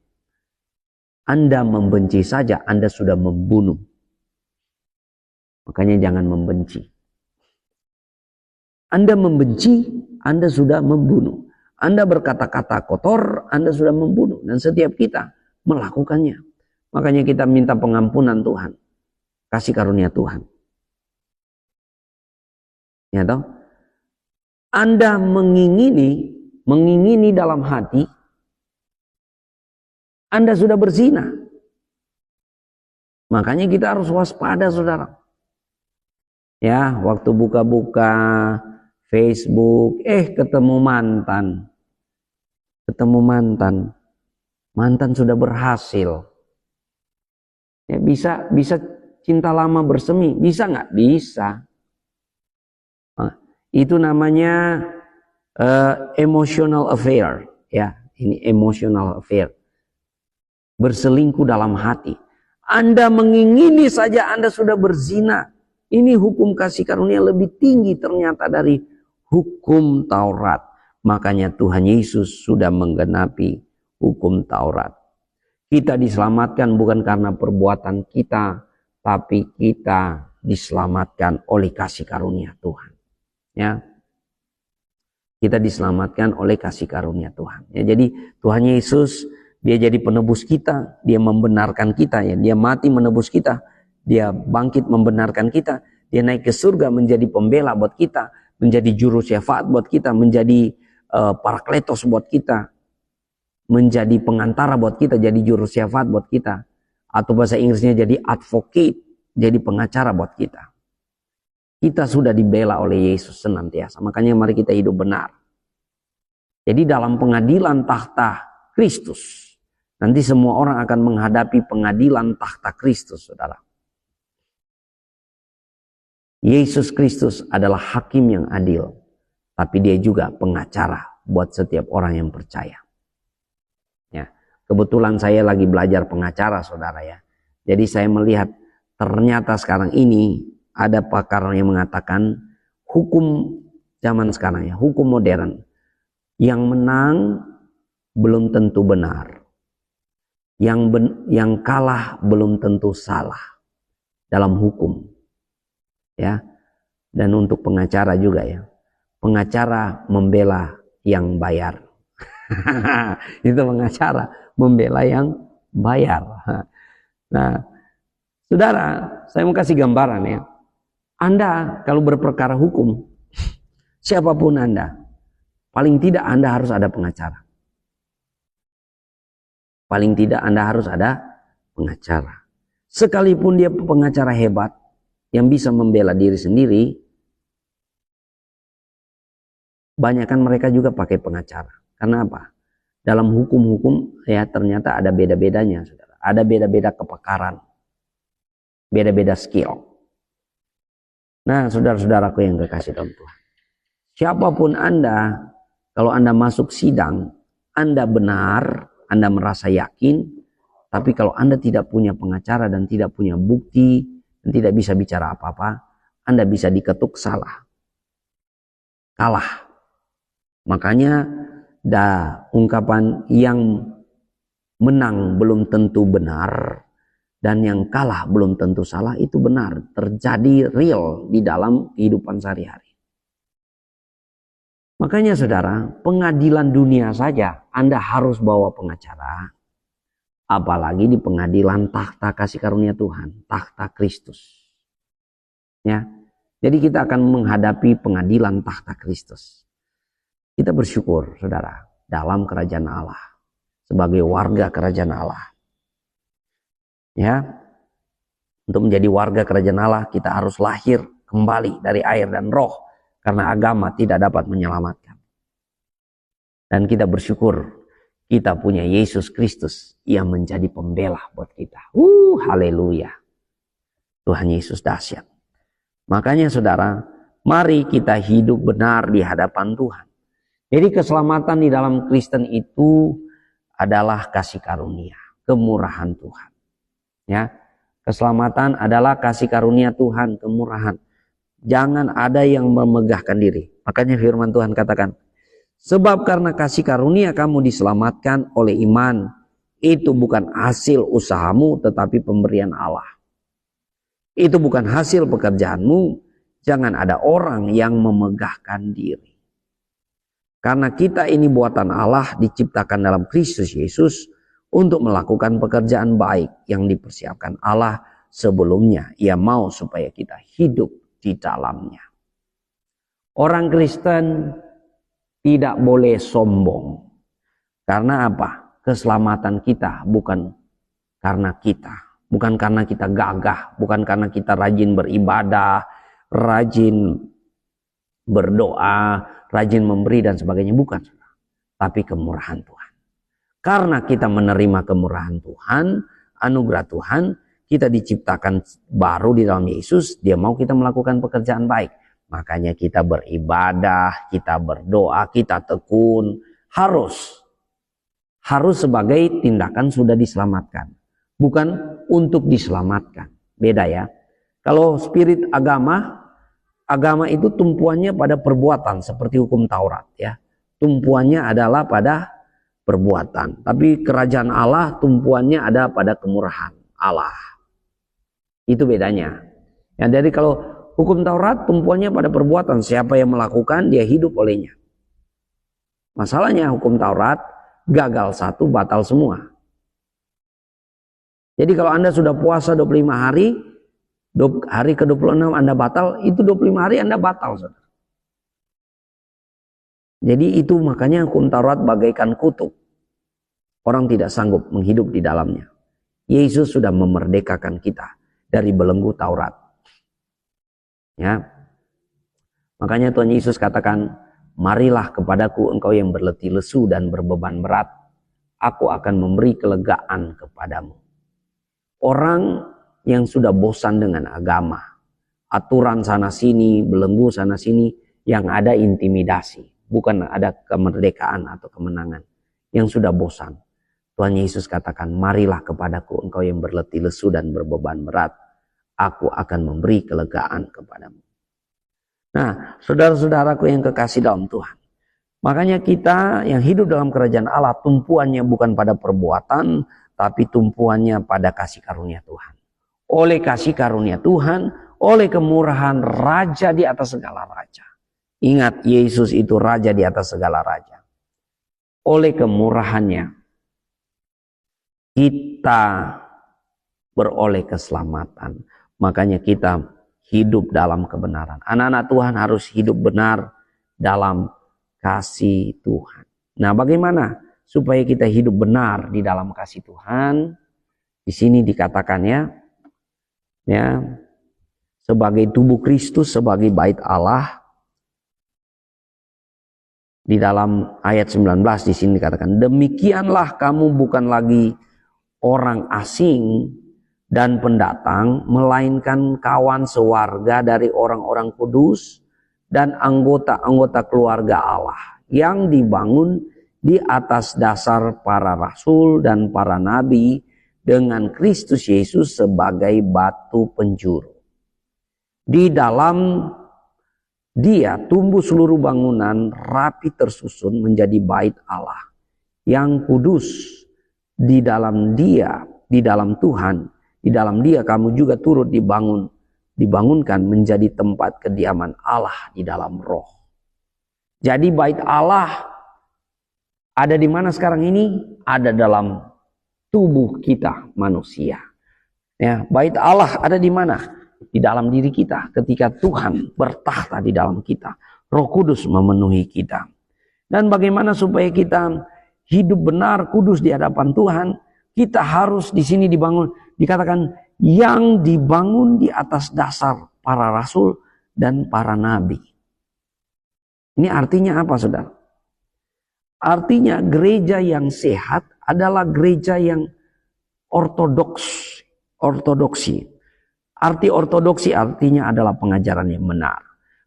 Anda membenci saja, Anda sudah membunuh. Makanya jangan membenci. Anda membenci, Anda sudah membunuh. Anda berkata-kata kotor, Anda sudah membunuh. Dan setiap kita melakukannya. Makanya kita minta pengampunan Tuhan. Kasih karunia Tuhan. Ya toh? Anda mengingini dalam hati, Anda sudah berzina. Makanya kita harus waspada saudara. Ya, waktu buka-buka Facebook, ketemu mantan. Mantan sudah berhasil. Ya, bisa cinta lama bersemi, bisa nggak? Bisa. Nah, Itu namanya emotional affair, ya. Ini emotional affair. Berselingkuh dalam hati. Anda mengingini saja Anda sudah berzina. Ini hukum kasih karunia lebih tinggi ternyata dari hukum Taurat. Makanya Tuhan Yesus sudah menggenapi hukum Taurat. Kita diselamatkan bukan karena perbuatan kita, tapi kita diselamatkan oleh kasih karunia Tuhan. Ya, kita diselamatkan oleh kasih karunia Tuhan. Ya, jadi Tuhan Yesus, dia jadi penebus kita, dia membenarkan kita, ya, dia mati menebus kita, dia bangkit membenarkan kita, dia naik ke surga menjadi pembela buat kita, menjadi juru syafaat buat kita, menjadi parakletos buat kita, menjadi pengantara buat kita, jadi juru syafaat buat kita, atau bahasa Inggrisnya jadi advocate, jadi pengacara buat kita. Kita sudah dibela oleh Yesus senantiasa. Makanya mari kita hidup benar. Jadi dalam pengadilan tahta Kristus, nanti semua orang akan menghadapi pengadilan tahta Kristus, saudara. Yesus Kristus adalah hakim yang adil, tapi dia juga pengacara buat setiap orang yang percaya. Ya, kebetulan saya lagi belajar pengacara, saudara, ya. Jadi saya melihat ternyata sekarang ini ada pakar yang mengatakan hukum zaman sekarang, ya, hukum modern, yang menang belum tentu benar, yang kalah belum tentu salah dalam hukum, ya. Dan untuk pengacara juga, ya, pengacara membela yang bayar. Itu pengacara membela yang bayar. Nah, saudara, saya mau kasih gambaran, ya. Anda kalau berperkara hukum, siapapun Anda, paling tidak Anda harus ada pengacara. Paling tidak Anda harus ada pengacara. Sekalipun dia pengacara hebat yang bisa membela diri sendiri, banyakkan mereka juga pakai pengacara. Karena apa? Dalam hukum-hukum, ya, ternyata ada beda-bedanya, saudara. Ada beda-beda kepakaran, beda-beda skill. Nah, saudara-saudaraku yang kekasih dalam Tuhan, siapapun Anda, kalau Anda masuk sidang, Anda benar, Anda merasa yakin, tapi kalau Anda tidak punya pengacara dan tidak punya bukti, dan tidak bisa bicara apa-apa, Anda bisa diketuk salah, kalah. Makanya ungkapan yang menang belum tentu benar, dan yang kalah belum tentu salah, itu benar, terjadi real di dalam kehidupan sehari-hari. Makanya saudara, pengadilan dunia saja Anda harus bawa pengacara, apalagi di pengadilan tahta kasih karunia Tuhan, tahta Kristus. Ya, jadi kita akan menghadapi pengadilan tahta Kristus. Kita bersyukur, saudara, dalam kerajaan Allah, sebagai warga kerajaan Allah. Ya, untuk menjadi warga kerajaan Allah, kita harus lahir kembali dari air dan roh, karena agama tidak dapat menyelamatkan. Dan kita bersyukur, kita punya Yesus Kristus yang menjadi pembela buat kita. Haleluya. Tuhan Yesus dahsyat. Makanya saudara, mari kita hidup benar di hadapan Tuhan. Jadi keselamatan di dalam Kristen itu adalah kasih karunia, kemurahan Tuhan. Ya, keselamatan adalah kasih karunia Tuhan, kemurahan. Jangan ada yang memegahkan diri. Makanya firman Tuhan katakan, sebab karena kasih karunia kamu diselamatkan oleh iman, itu bukan hasil usahamu tetapi pemberian Allah. Itu bukan hasil pekerjaanmu. Jangan ada orang yang memegahkan diri. Karena kita ini buatan Allah, diciptakan dalam Kristus Yesus untuk melakukan pekerjaan baik yang dipersiapkan Allah sebelumnya. Ia mau supaya kita hidup di dalamnya. Orang Kristen tidak boleh sombong. Karena apa? Keselamatan kita bukan karena kita. Bukan karena kita gagah. Bukan karena kita rajin beribadah, rajin berdoa, rajin memberi dan sebagainya. Bukan. Tapi kemurahan Tuhan. Karena kita menerima kemurahan Tuhan, anugerah Tuhan, kita diciptakan baru di dalam Yesus, dia mau kita melakukan pekerjaan baik. Makanya kita beribadah, kita berdoa, kita tekun. Harus sebagai tindakan sudah diselamatkan. Bukan untuk diselamatkan. Beda ya. Kalau spirit agama itu tumpuannya pada perbuatan seperti hukum Taurat ya. Tumpuannya adalah pada perbuatan. Tapi kerajaan Allah tumpuannya ada pada kemurahan Allah. Itu bedanya. Ya, jadi kalau hukum Taurat tumpuannya pada perbuatan, siapa yang melakukan dia hidup olehnya. Masalahnya hukum Taurat gagal satu batal semua. Jadi kalau Anda sudah puasa 25 hari, hari ke-26 Anda batal, itu 25 hari Anda batal. Saudara. Jadi itu makanya hukum Taurat bagaikan kutub. Orang tidak sanggup menghidup di dalamnya. Yesus sudah memerdekakan kita dari belenggu Taurat. Ya. Makanya Tuhan Yesus katakan, marilah kepadaku engkau yang berletih lesu dan berbeban berat. Aku akan memberi kelegaan kepadamu. Orang yang sudah bosan dengan agama, aturan sana sini, belenggu sana sini, yang ada intimidasi, bukan ada kemerdekaan atau kemenangan. Yang sudah bosan, Tuhan Yesus katakan, marilah kepadaku engkau yang berletih lesu dan berbeban berat, aku akan memberi kelegaan kepadamu. Nah, saudara-saudaraku yang kekasih dalam Tuhan, makanya kita yang hidup dalam kerajaan Allah, tumpuannya bukan pada perbuatan, tapi tumpuannya pada kasih karunia Tuhan. Oleh kasih karunia Tuhan, oleh kemurahan Raja di atas segala raja. Ingat, Yesus itu Raja di atas segala raja. Oleh kemurahannya, kita beroleh keselamatan. Makanya kita hidup dalam kebenaran. Anak-anak Tuhan harus hidup benar dalam kasih Tuhan. Nah, bagaimana supaya kita hidup benar di dalam kasih Tuhan? Di sini dikatakannya, ya, sebagai tubuh Kristus, sebagai bait Allah. Di dalam ayat 19 di sini dikatakan, demikianlah kamu bukan lagi orang asing dan pendatang, melainkan kawan sewarga dari orang-orang kudus dan anggota-anggota keluarga Allah yang dibangun di atas dasar para rasul dan para nabi dengan Kristus Yesus sebagai batu penjuru. Di dalam Dia tumbuh seluruh bangunan rapi tersusun menjadi bait Allah yang kudus. Di dalam Dia, di dalam Tuhan, di dalam Dia kamu juga turut dibangunkan menjadi tempat kediaman Allah di dalam roh. Jadi bait Allah ada di mana sekarang ini? Ada dalam tubuh kita manusia. Ya, bait Allah ada di mana? Di dalam diri kita. Ketika Tuhan bertahta di dalam kita, Roh Kudus memenuhi kita. Dan bagaimana supaya kita hidup benar, kudus di hadapan Tuhan? Kita harus di sini dibangun, dikatakan yang dibangun di atas dasar para rasul dan para nabi. Ini artinya apa, saudara? Artinya gereja yang sehat adalah gereja yang ortodoksi. Arti ortodoksi artinya adalah pengajaran yang benar.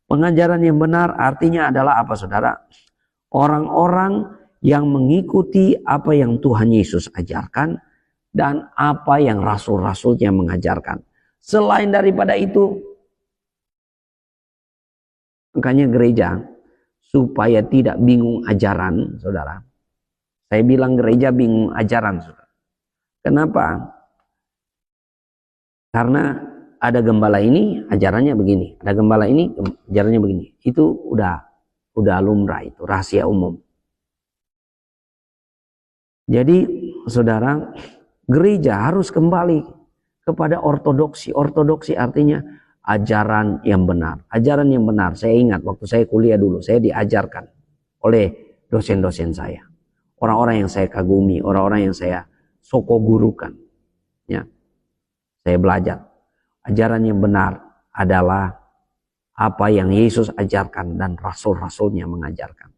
Pengajaran yang benar artinya adalah apa, saudara? Orang-orang yang mengikuti apa yang Tuhan Yesus ajarkan dan apa yang rasul-rasulnya mengajarkan. Selain daripada itu, makanya gereja supaya tidak bingung ajaran, saudara. Saya bilang gereja bingung ajaran, saudara. Kenapa? Karena ada gembala ini ajarannya begini, ada gembala ini ajarannya begini. Itu udah lumrah, itu rahasia umum. Jadi, saudara, gereja harus kembali kepada ortodoksi. Ortodoksi artinya ajaran yang benar. Ajaran yang benar. Saya ingat waktu saya kuliah dulu, saya diajarkan oleh dosen-dosen saya. Orang-orang yang saya kagumi, orang-orang yang saya sokogurukan. Ya. Saya belajar. Ajaran yang benar adalah apa yang Yesus ajarkan dan rasul-rasulnya mengajarkan.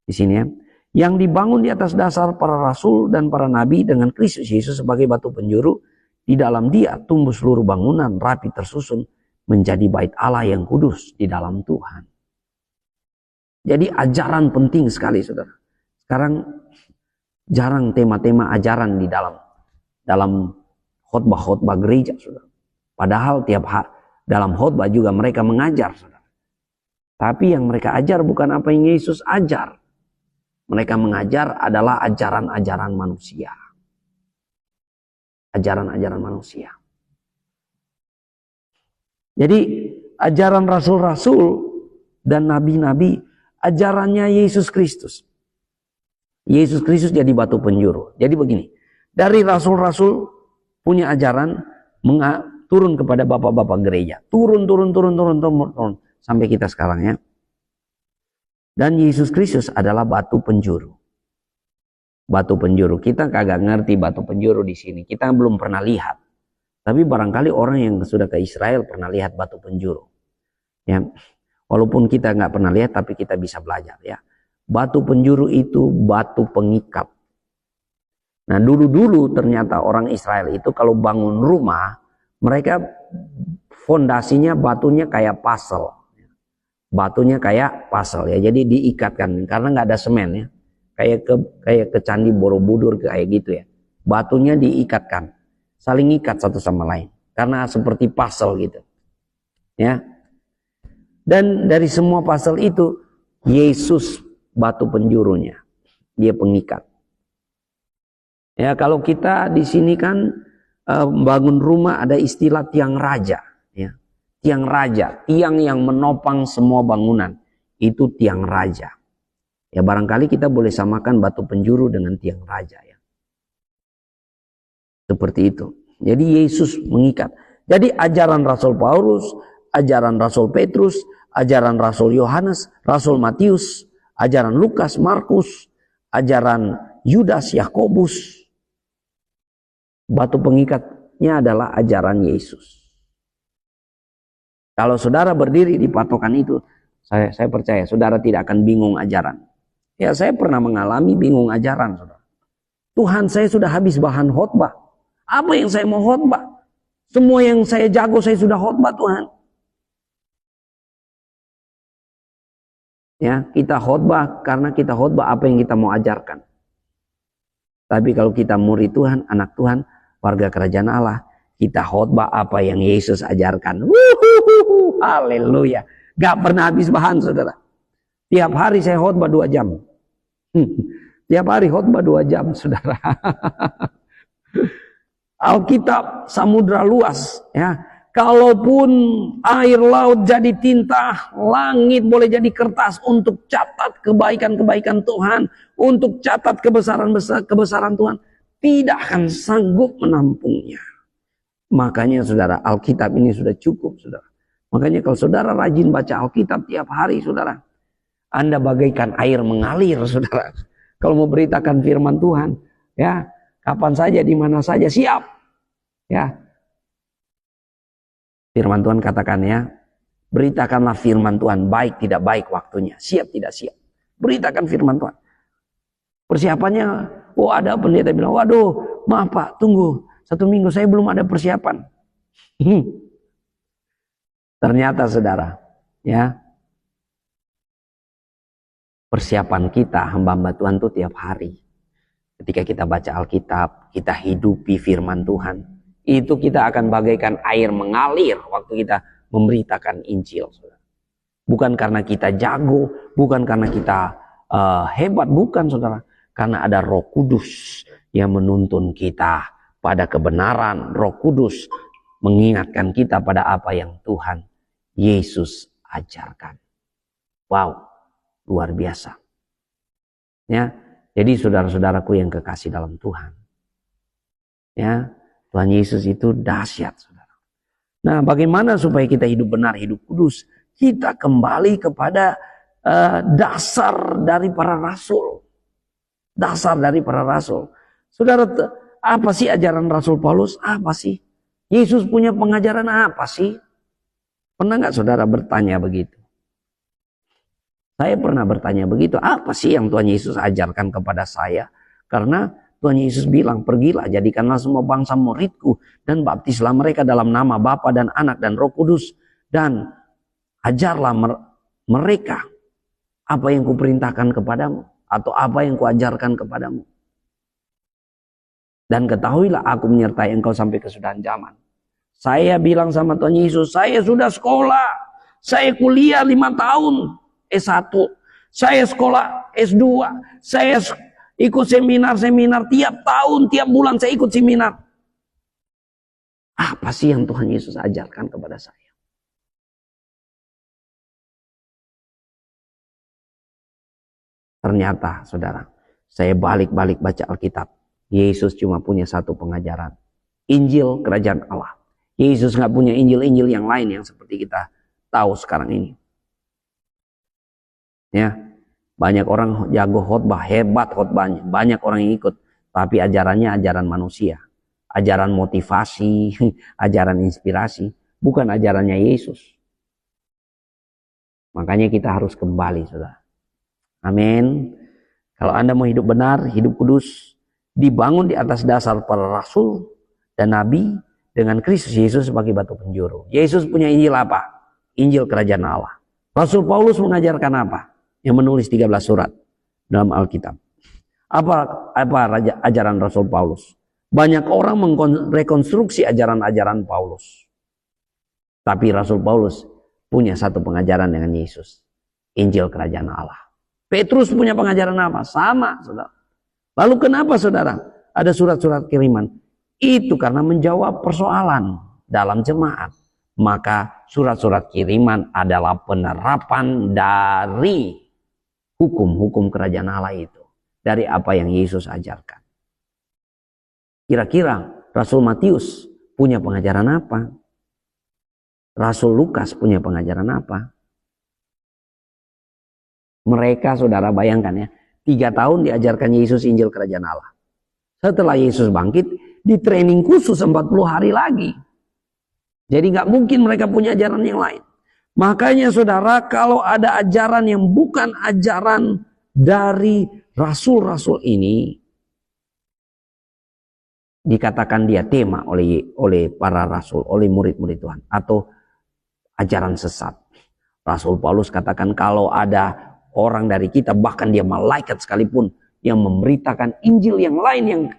Di sini ya. Yang dibangun di atas dasar para rasul dan para nabi dengan Kristus Yesus sebagai batu penjuru. Di dalam Dia tumbuh seluruh bangunan rapi tersusun menjadi bait Allah yang kudus di dalam Tuhan. Jadi ajaran penting sekali, saudara. Sekarang jarang tema-tema ajaran di dalam khotbah-khotbah gereja, saudara. Padahal tiap hari dalam khotbah juga mereka mengajar, saudara. Tapi yang mereka ajar bukan apa yang Yesus ajar. Mereka mengajar adalah ajaran-ajaran manusia. Ajaran-ajaran manusia. Jadi ajaran rasul-rasul dan nabi-nabi, ajarannya Yesus Kristus. Yesus Kristus jadi batu penjuru. Jadi begini, dari rasul-rasul punya ajaran turun kepada bapak-bapak gereja. Turun sampai kita sekarang ya. Dan Yesus Kristus adalah batu penjuru. Batu penjuru. Kita kagak ngerti batu penjuru di sini. Kita belum pernah lihat. Tapi barangkali orang yang sudah ke Israel pernah lihat batu penjuru. Ya. Walaupun kita nggak pernah lihat, tapi kita bisa belajar ya. Batu penjuru itu batu pengikat. Nah dulu ternyata orang Israel itu kalau bangun rumah, mereka fondasinya batunya kayak puzzle. Batunya kayak puzzle ya, jadi diikatkan karena nggak ada semen ya, kayak ke Candi Borobudur kayak gitu ya. Batunya diikatkan, saling ikat satu sama lain karena seperti puzzle gitu ya. Dan dari semua puzzle itu Yesus batu penjurunya, dia pengikat. Ya kalau kita di sini kan bangun rumah ada istilah tiang raja. Tiang raja, tiang yang menopang semua bangunan, itu tiang raja. Ya barangkali kita boleh samakan batu penjuru dengan tiang raja ya. Seperti itu. Jadi Yesus mengikat. Jadi ajaran Rasul Paulus, ajaran Rasul Petrus, ajaran Rasul Yohanes, Rasul Matius, ajaran Lukas, Markus, ajaran Yudas, Yakobus. Batu pengikatnya adalah ajaran Yesus. Kalau saudara berdiri di patokan itu, saya percaya saudara tidak akan bingung ajaran. Ya saya pernah mengalami bingung ajaran, saudara. Tuhan, saya sudah habis bahan khotbah. Apa yang saya mau khotbah? Semua yang saya jago saya sudah khotbah, Tuhan. Ya, kita khotbah karena kita khotbah apa yang kita mau ajarkan. Tapi kalau kita murid Tuhan, anak Tuhan, warga kerajaan Allah, kita khotbah apa yang Yesus ajarkan. Haleluya. Gak pernah habis bahan, saudara. Tiap hari saya khotbah 2 jam. Tiap hari khotbah 2 jam, saudara. Alkitab samudra luas ya. Kalaupun air laut jadi tinta, langit boleh jadi kertas untuk catat kebaikan-kebaikan Tuhan, untuk catat kebesaran Tuhan, tidak akan sanggup menampungnya. Makanya saudara, Alkitab ini sudah cukup, saudara. Makanya kalau saudara rajin baca Alkitab tiap hari, saudara, Anda bagaikan air mengalir, saudara. Kalau mau beritakan firman Tuhan, ya, kapan saja, di mana saja, siap. Ya. Firman Tuhan katakan ya, beritakanlah firman Tuhan, baik tidak baik waktunya, siap tidak siap. Beritakan firman Tuhan. Persiapannya, ada pendeta bilang, waduh, maaf Pak, tunggu 1 minggu saya belum ada persiapan. Ternyata saudara, ya, persiapan kita hamba-hamba Tuhan itu tiap hari. Ketika kita baca Alkitab, kita hidupi firman Tuhan, itu kita akan bagaikan air mengalir waktu kita memberitakan Injil. Saudara. Bukan karena kita jago, bukan karena kita hebat, bukan saudara. Karena ada Roh Kudus yang menuntun kita pada kebenaran. Roh Kudus mengingatkan kita pada apa yang Tuhan Yesus ajarkan. Wow, luar biasa. Ya, jadi saudara-saudaraku yang kekasih dalam Tuhan. Ya, Tuhan Yesus itu dahsyat, saudara. Nah, bagaimana supaya kita hidup benar, hidup kudus? Kita kembali kepada dasar dari para rasul. Dasar dari para rasul. Saudara, apa sih ajaran Rasul Paulus? Apa sih? Yesus punya pengajaran apa sih? Pernah nggak saudara bertanya begitu? Saya pernah bertanya begitu. Apa sih yang Tuhan Yesus ajarkan kepada saya? Karena Tuhan Yesus bilang, pergilah, jadikanlah semua bangsa muridku dan baptislah mereka dalam nama Bapa dan Anak dan Roh Kudus. dan ajarlah mereka apa yang kuperintahkan kepadamu atau apa yang kuajarkan kepadamu. Dan ketahuilah aku menyertai engkau sampai kesudahan zaman. Saya bilang sama Tuhan Yesus, saya sudah sekolah, saya kuliah 5 tahun S1, saya sekolah S2, saya ikut seminar-seminar tiap tahun, tiap bulan saya ikut seminar. Apa sih yang Tuhan Yesus ajarkan kepada saya? Ternyata, saudara, saya balik-balik baca Alkitab. Yesus cuma punya satu pengajaran. Injil kerajaan Allah. Yesus nggak punya Injil-Injil yang lain yang seperti kita tahu sekarang ini. Ya, banyak orang jago khotbah, hebat khotbahnya. Banyak orang yang ikut. Tapi ajarannya ajaran manusia. Ajaran motivasi, ajaran inspirasi. Bukan ajarannya Yesus. Makanya kita harus kembali, saudara. Amin. Kalau Anda mau hidup benar, hidup kudus, dibangun di atas dasar para rasul dan nabi dengan Kristus Yesus sebagai batu penjuru. Yesus punya Injil apa? Injil kerajaan Allah. Rasul Paulus mengajarkan apa? Yang menulis 13 surat dalam Alkitab. Apa ajaran Rasul Paulus? Banyak orang merekonstruksi ajaran-ajaran Paulus. Tapi Rasul Paulus punya satu pengajaran dengan Yesus. Injil kerajaan Allah. Petrus punya pengajaran apa? Sama, saudara. Lalu kenapa, saudara, ada surat-surat kiriman? Itu karena menjawab persoalan dalam jemaat. Maka surat-surat kiriman adalah penerapan dari hukum-hukum kerajaan Allah itu. Dari apa yang Yesus ajarkan. Kira-kira Rasul Matius punya pengajaran apa? Rasul Lukas punya pengajaran apa? Mereka, saudara, bayangkan ya, 3 tahun diajarkan Yesus Injil kerajaan Allah. Setelah Yesus bangkit, di training khusus 40 hari lagi. Jadi nggak mungkin mereka punya ajaran yang lain. Makanya, saudara, kalau ada ajaran yang bukan ajaran dari rasul-rasul ini, dikatakan dia tema oleh para rasul, oleh murid-murid Tuhan, atau ajaran sesat. Rasul Paulus katakan kalau ada orang dari kita, bahkan dia malaikat sekalipun, yang memberitakan Injil yang lain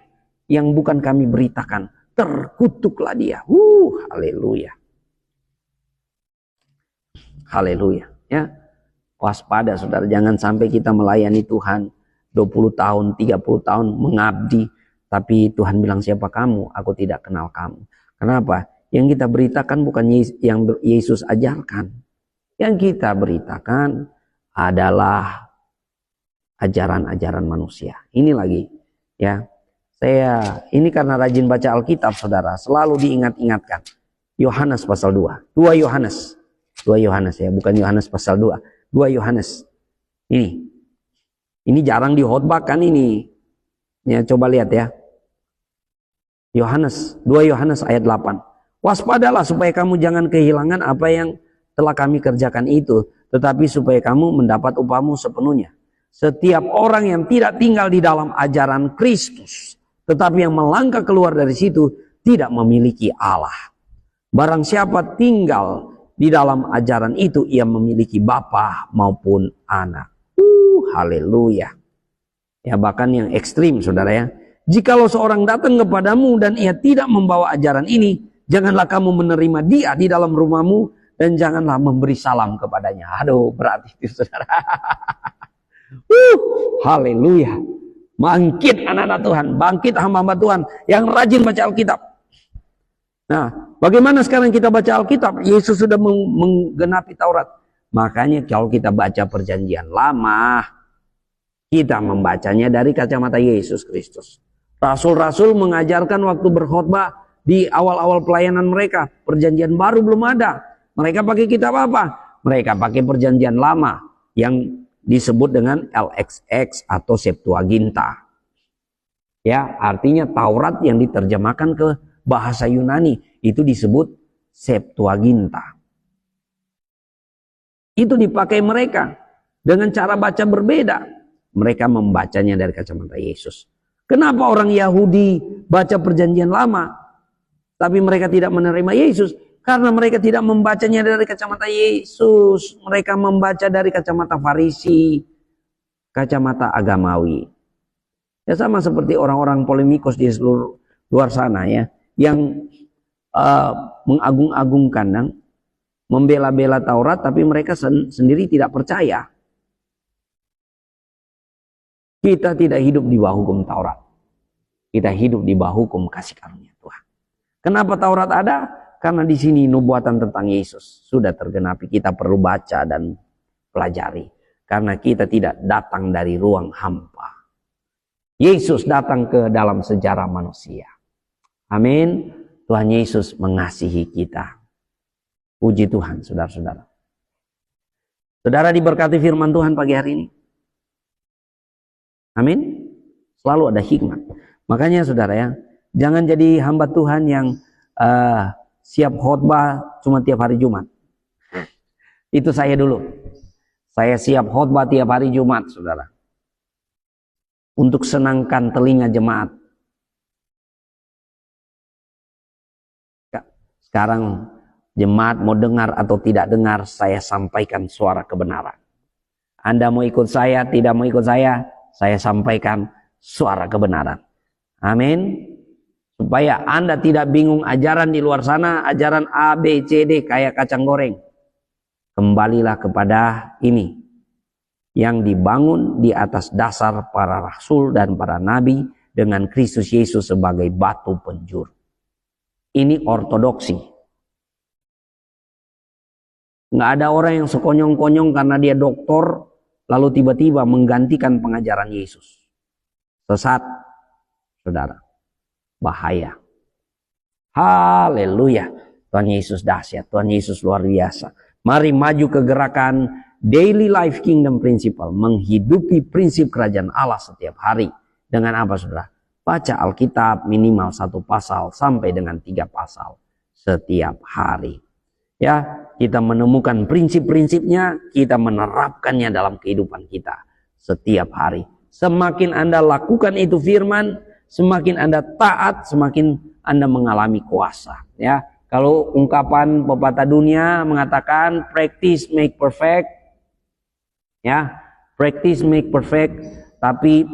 yang bukan kami beritakan, terkutuklah dia. Haleluya. Haleluya. Ya. Waspada, saudara, jangan sampai kita melayani Tuhan 20 tahun, 30 tahun mengabdi, tapi Tuhan bilang, siapa kamu? Aku tidak kenal kamu. Kenapa? Yang kita beritakan bukan yang Yesus ajarkan. Yang kita beritakan adalah ajaran-ajaran manusia. Ini lagi, ya. Saya ini karena rajin baca Alkitab, saudara, selalu diingat-ingatkan. Yohanes pasal 2. 2 Yohanes. 2 Yohanes ya, bukan Yohanes pasal 2. 2 Yohanes. Ini jarang dihotbahkan ini. Ya, coba lihat ya. Yohanes, 2 Yohanes ayat 8. Waspadalah supaya kamu jangan kehilangan apa yang telah kami kerjakan itu, tetapi supaya kamu mendapat upahmu sepenuhnya. Setiap orang yang tidak tinggal di dalam ajaran Kristus, tetapi yang melangkah keluar dari situ, tidak memiliki Allah. Barang siapa tinggal di dalam ajaran itu, ia memiliki bapa maupun anak. Haleluya. Ya, bahkan yang ekstrim, saudara ya. Jikalau seorang datang kepadamu dan ia tidak membawa ajaran ini, janganlah kamu menerima dia di dalam rumahmu, dan janganlah memberi salam kepadanya. Aduh, berat itu, saudara. Haleluya. Bangkit anak-anak Tuhan, bangkit hamba-hamba Tuhan yang rajin baca Alkitab. Nah, bagaimana sekarang kita baca Alkitab? Yesus sudah menggenapi Taurat. Makanya kalau kita baca perjanjian lama, kita membacanya dari kacamata Yesus Kristus. Rasul-rasul mengajarkan waktu berkhotbah di awal-awal pelayanan mereka. Perjanjian baru belum ada. Mereka pakai kitab apa? Mereka pakai perjanjian lama yang disebut dengan LXX atau Septuaginta. Ya, artinya Taurat yang diterjemahkan ke bahasa Yunani itu disebut Septuaginta. Itu dipakai mereka dengan cara baca berbeda. Mereka membacanya dari kacamata Yesus. Kenapa orang Yahudi baca perjanjian lama tapi mereka tidak menerima Yesus? Karena mereka tidak membacanya dari kacamata Yesus. Mereka membaca dari kacamata Farisi, kacamata agamawi. Ya sama seperti orang-orang polemikos di seluruh luar sana ya, yang mengagung-agungkan dan membela-bela Taurat, tapi mereka sendiri tidak percaya. Kita tidak hidup di bawah hukum Taurat. Kita hidup di bawah hukum kasih karunia Tuhan. Kenapa Taurat ada? Karena di sini nubuatan tentang Yesus sudah tergenapi. Kita perlu baca dan pelajari. Karena kita tidak datang dari ruang hampa. Yesus datang ke dalam sejarah manusia. Amin. Tuhan Yesus mengasihi kita. Puji Tuhan, saudara-saudara. Saudara diberkati firman Tuhan pagi hari ini. Amin. Selalu ada hikmat. Makanya saudara ya, jangan jadi hamba Tuhan yang siap khotbah cuma tiap hari Jumat. Itu saya dulu. Saya siap khotbah tiap hari Jumat, saudara. Untuk senangkan telinga jemaat. Sekarang jemaat mau dengar atau tidak dengar, saya sampaikan suara kebenaran. Anda mau ikut saya, tidak mau ikut saya sampaikan suara kebenaran. Amin. Supaya Anda tidak bingung ajaran di luar sana, ajaran A, B, C, D kayak kacang goreng. Kembalilah kepada ini yang dibangun di atas dasar para rasul dan para nabi dengan Kristus Yesus sebagai batu penjuru. Ini ortodoksi. Nggak ada orang yang sekonyong-konyong karena dia doktor lalu tiba-tiba menggantikan pengajaran Yesus. Sesat, saudara. Bahaya. Haleluya. Tuhan Yesus dahsyat. Tuhan Yesus luar biasa. Mari maju ke gerakan Daily Life Kingdom Principle. Menghidupi prinsip kerajaan Allah setiap hari. Dengan apa saudara? Baca Alkitab minimal 1 pasal sampai dengan 3 pasal setiap hari. Ya, kita menemukan prinsip-prinsipnya, kita menerapkannya dalam kehidupan kita setiap hari. Semakin Anda lakukan itu firman, semakin Anda taat, semakin Anda mengalami kuasa. Ya, kalau ungkapan pepatah dunia mengatakan practice make perfect, ya, practice make perfect. Tapi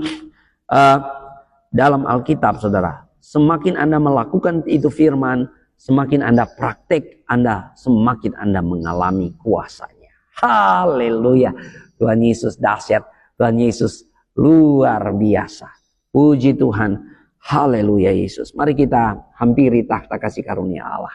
dalam Alkitab, saudara, semakin Anda melakukan itu firman, semakin Anda praktek, semakin Anda mengalami kuasanya. Haleluya. Tuhan Yesus dahsyat. Tuhan Yesus luar biasa. Puji Tuhan. Haleluya Yesus. Mari kita hampiri takhta kasih karunia Allah.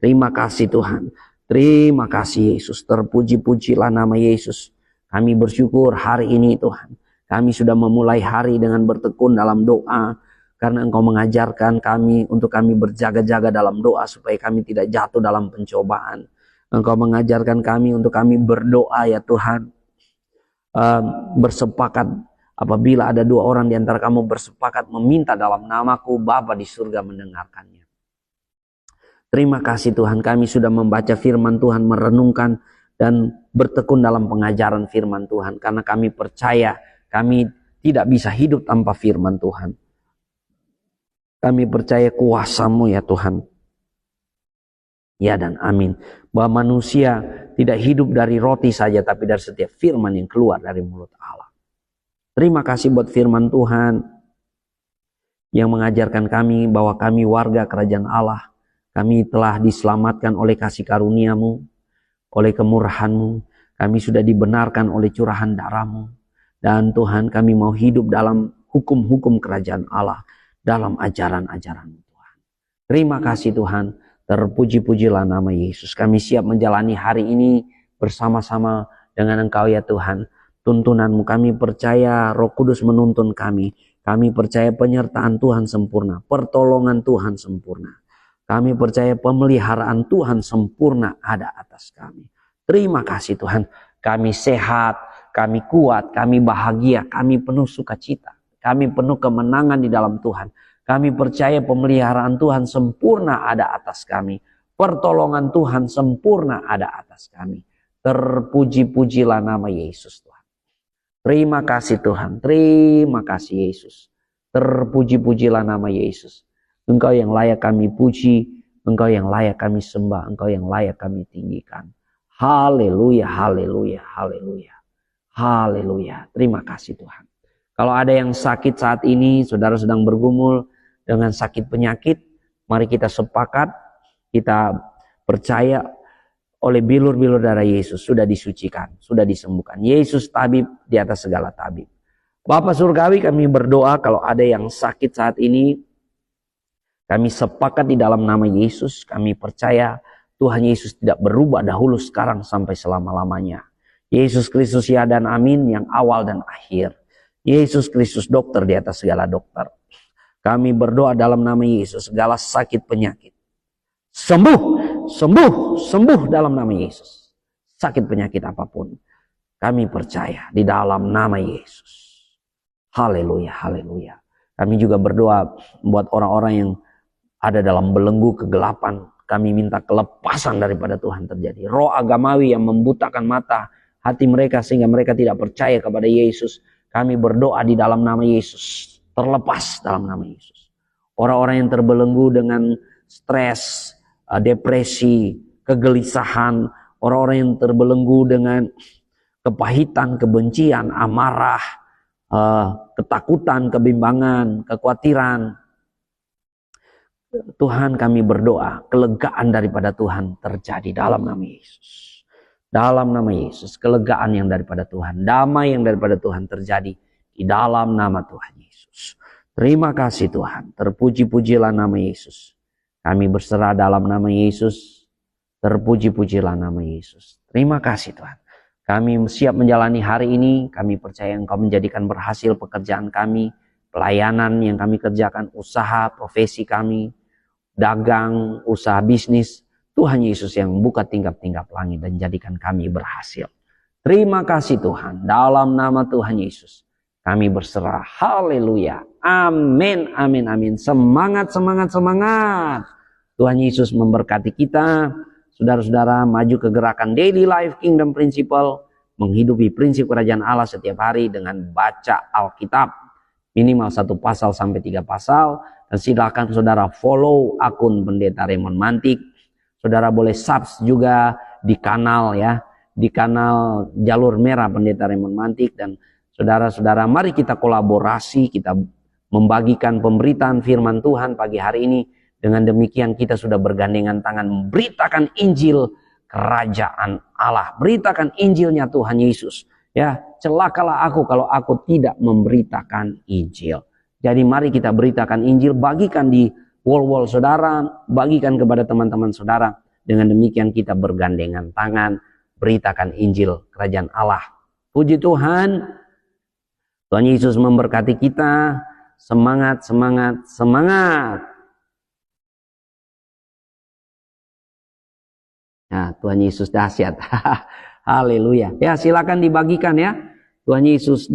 Terima kasih Tuhan. Terima kasih Yesus. Terpuji-pujilah nama Yesus. Kami bersyukur hari ini Tuhan. Kami sudah memulai hari dengan bertekun dalam doa. Karena Engkau mengajarkan kami untuk kami berjaga-jaga dalam doa supaya kami tidak jatuh dalam pencobaan. Engkau mengajarkan kami untuk kami berdoa ya Tuhan. Bersepakat apabila ada 2 orang di antara kamu bersepakat meminta dalam namaku, Bapa di surga mendengarkannya. Terima kasih Tuhan, kami sudah membaca firman Tuhan, merenungkan dan bertekun dalam pengajaran firman Tuhan. Karena kami percaya kami tidak bisa hidup tanpa firman Tuhan. Kami percaya kuasa-Mu ya Tuhan. Ya dan amin. Bahwa manusia tidak hidup dari roti saja, tapi dari setiap firman yang keluar dari mulut Allah. Terima kasih buat firman Tuhan yang mengajarkan kami bahwa kami warga kerajaan Allah. Kami telah diselamatkan oleh kasih karunia-Mu, oleh kemurahan-Mu. Kami sudah dibenarkan oleh curahan darah-Mu. Dan Tuhan, kami mau hidup dalam hukum-hukum kerajaan Allah, dalam ajaran-ajaran-Mu Tuhan. Terima kasih Tuhan. Terpuji-pujilah nama Yesus. Kami siap menjalani hari ini bersama-sama dengan Engkau ya Tuhan. Tuntunan-Mu, kami percaya Roh Kudus menuntun kami. Kami percaya penyertaan Tuhan sempurna, pertolongan Tuhan sempurna. Kami percaya pemeliharaan Tuhan sempurna ada atas kami. Terima kasih Tuhan. Kami sehat, kami kuat, kami bahagia, kami penuh sukacita. Kami penuh kemenangan di dalam Tuhan. Kami percaya pemeliharaan Tuhan sempurna ada atas kami. Pertolongan Tuhan sempurna ada atas kami. Terpuji-pujilah nama Yesus Tuhan. Terima kasih Tuhan. Terima kasih Yesus. Terpuji-pujilah nama Yesus. Engkau yang layak kami puji, Engkau yang layak kami sembah, Engkau yang layak kami tinggikan. Haleluya, haleluya, haleluya. Haleluya. Terima kasih Tuhan. Kalau ada yang sakit saat ini, saudara sedang bergumul dengan sakit penyakit, mari kita sepakat, kita percaya oleh bilur-bilur darah Yesus sudah disucikan, sudah disembuhkan. Yesus tabib di atas segala tabib. Bapa Surgawi, kami berdoa kalau ada yang sakit saat ini, kami sepakat di dalam nama Yesus, kami percaya Tuhan Yesus tidak berubah dahulu, sekarang, sampai selama-lamanya. Yesus Kristus ya dan amin, yang awal dan akhir. Yesus Kristus dokter di atas segala dokter. Kami berdoa dalam nama Yesus, segala sakit penyakit sembuh, sembuh, sembuh dalam nama Yesus. Sakit penyakit apapun, kami percaya di dalam nama Yesus. Haleluya, haleluya. Kami juga berdoa buat orang-orang yang ada dalam belenggu kegelapan. Kami minta kelepasan daripada Tuhan terjadi. Roh agamawi yang membutakan mata hati mereka sehingga mereka tidak percaya kepada Yesus. Kami berdoa di dalam nama Yesus. Terlepas dalam nama Yesus. Orang-orang yang terbelenggu dengan stres, depresi, kegelisahan. Orang-orang yang terbelenggu dengan kepahitan, kebencian, amarah, ketakutan, kebimbangan, kekhawatiran. Tuhan, kami berdoa kelegaan daripada Tuhan terjadi dalam nama Yesus. Dalam nama Yesus, kelegaan yang daripada Tuhan, damai yang daripada Tuhan terjadi di dalam nama Tuhan Yesus. Terima kasih Tuhan, terpuji-pujilah nama Yesus. Kami berserah dalam nama Yesus, terpuji-pujilah nama Yesus. Terima kasih Tuhan. Kami siap menjalani hari ini, kami percaya Engkau menjadikan berhasil pekerjaan kami, pelayanan yang kami kerjakan, usaha, profesi kami, dagang, usaha bisnis. Tuhan Yesus yang membuka tingkap-tingkap langit dan jadikan kami berhasil. Terima kasih Tuhan, dalam nama Tuhan Yesus kami berserah. Haleluya, amin, amin, amin. Semangat, semangat, semangat. Tuhan Yesus memberkati kita. Saudara-saudara, maju ke gerakan Daily Life Kingdom Principle, menghidupi prinsip kerajaan Allah setiap hari dengan baca Alkitab, minimal 1 pasal sampai 3 pasal. Dan silakan saudara follow akun Pendeta Raymond Mantik. Saudara boleh subs juga di kanal ya, di kanal Jalur Merah Pendeta Raymond Mantik. Dan saudara-saudara, mari kita kolaborasi, kita membagikan pemberitaan firman Tuhan pagi hari ini. Dengan demikian kita sudah bergandengan tangan memberitakan Injil kerajaan Allah, beritakan Injilnya Tuhan Yesus. Ya, celakalah aku kalau aku tidak memberitakan Injil. Jadi mari kita beritakan Injil, bagikan di wall-wall saudara, bagikan kepada teman-teman saudara. Dengan demikian kita bergandengan tangan, beritakan Injil kerajaan Allah. Puji Tuhan, Tuhan Yesus memberkati kita. Semangat, semangat, semangat. Nah, Tuhan Yesus dahsyat. Haleluya. Ya, silakan dibagikan ya. Tuhan Yesus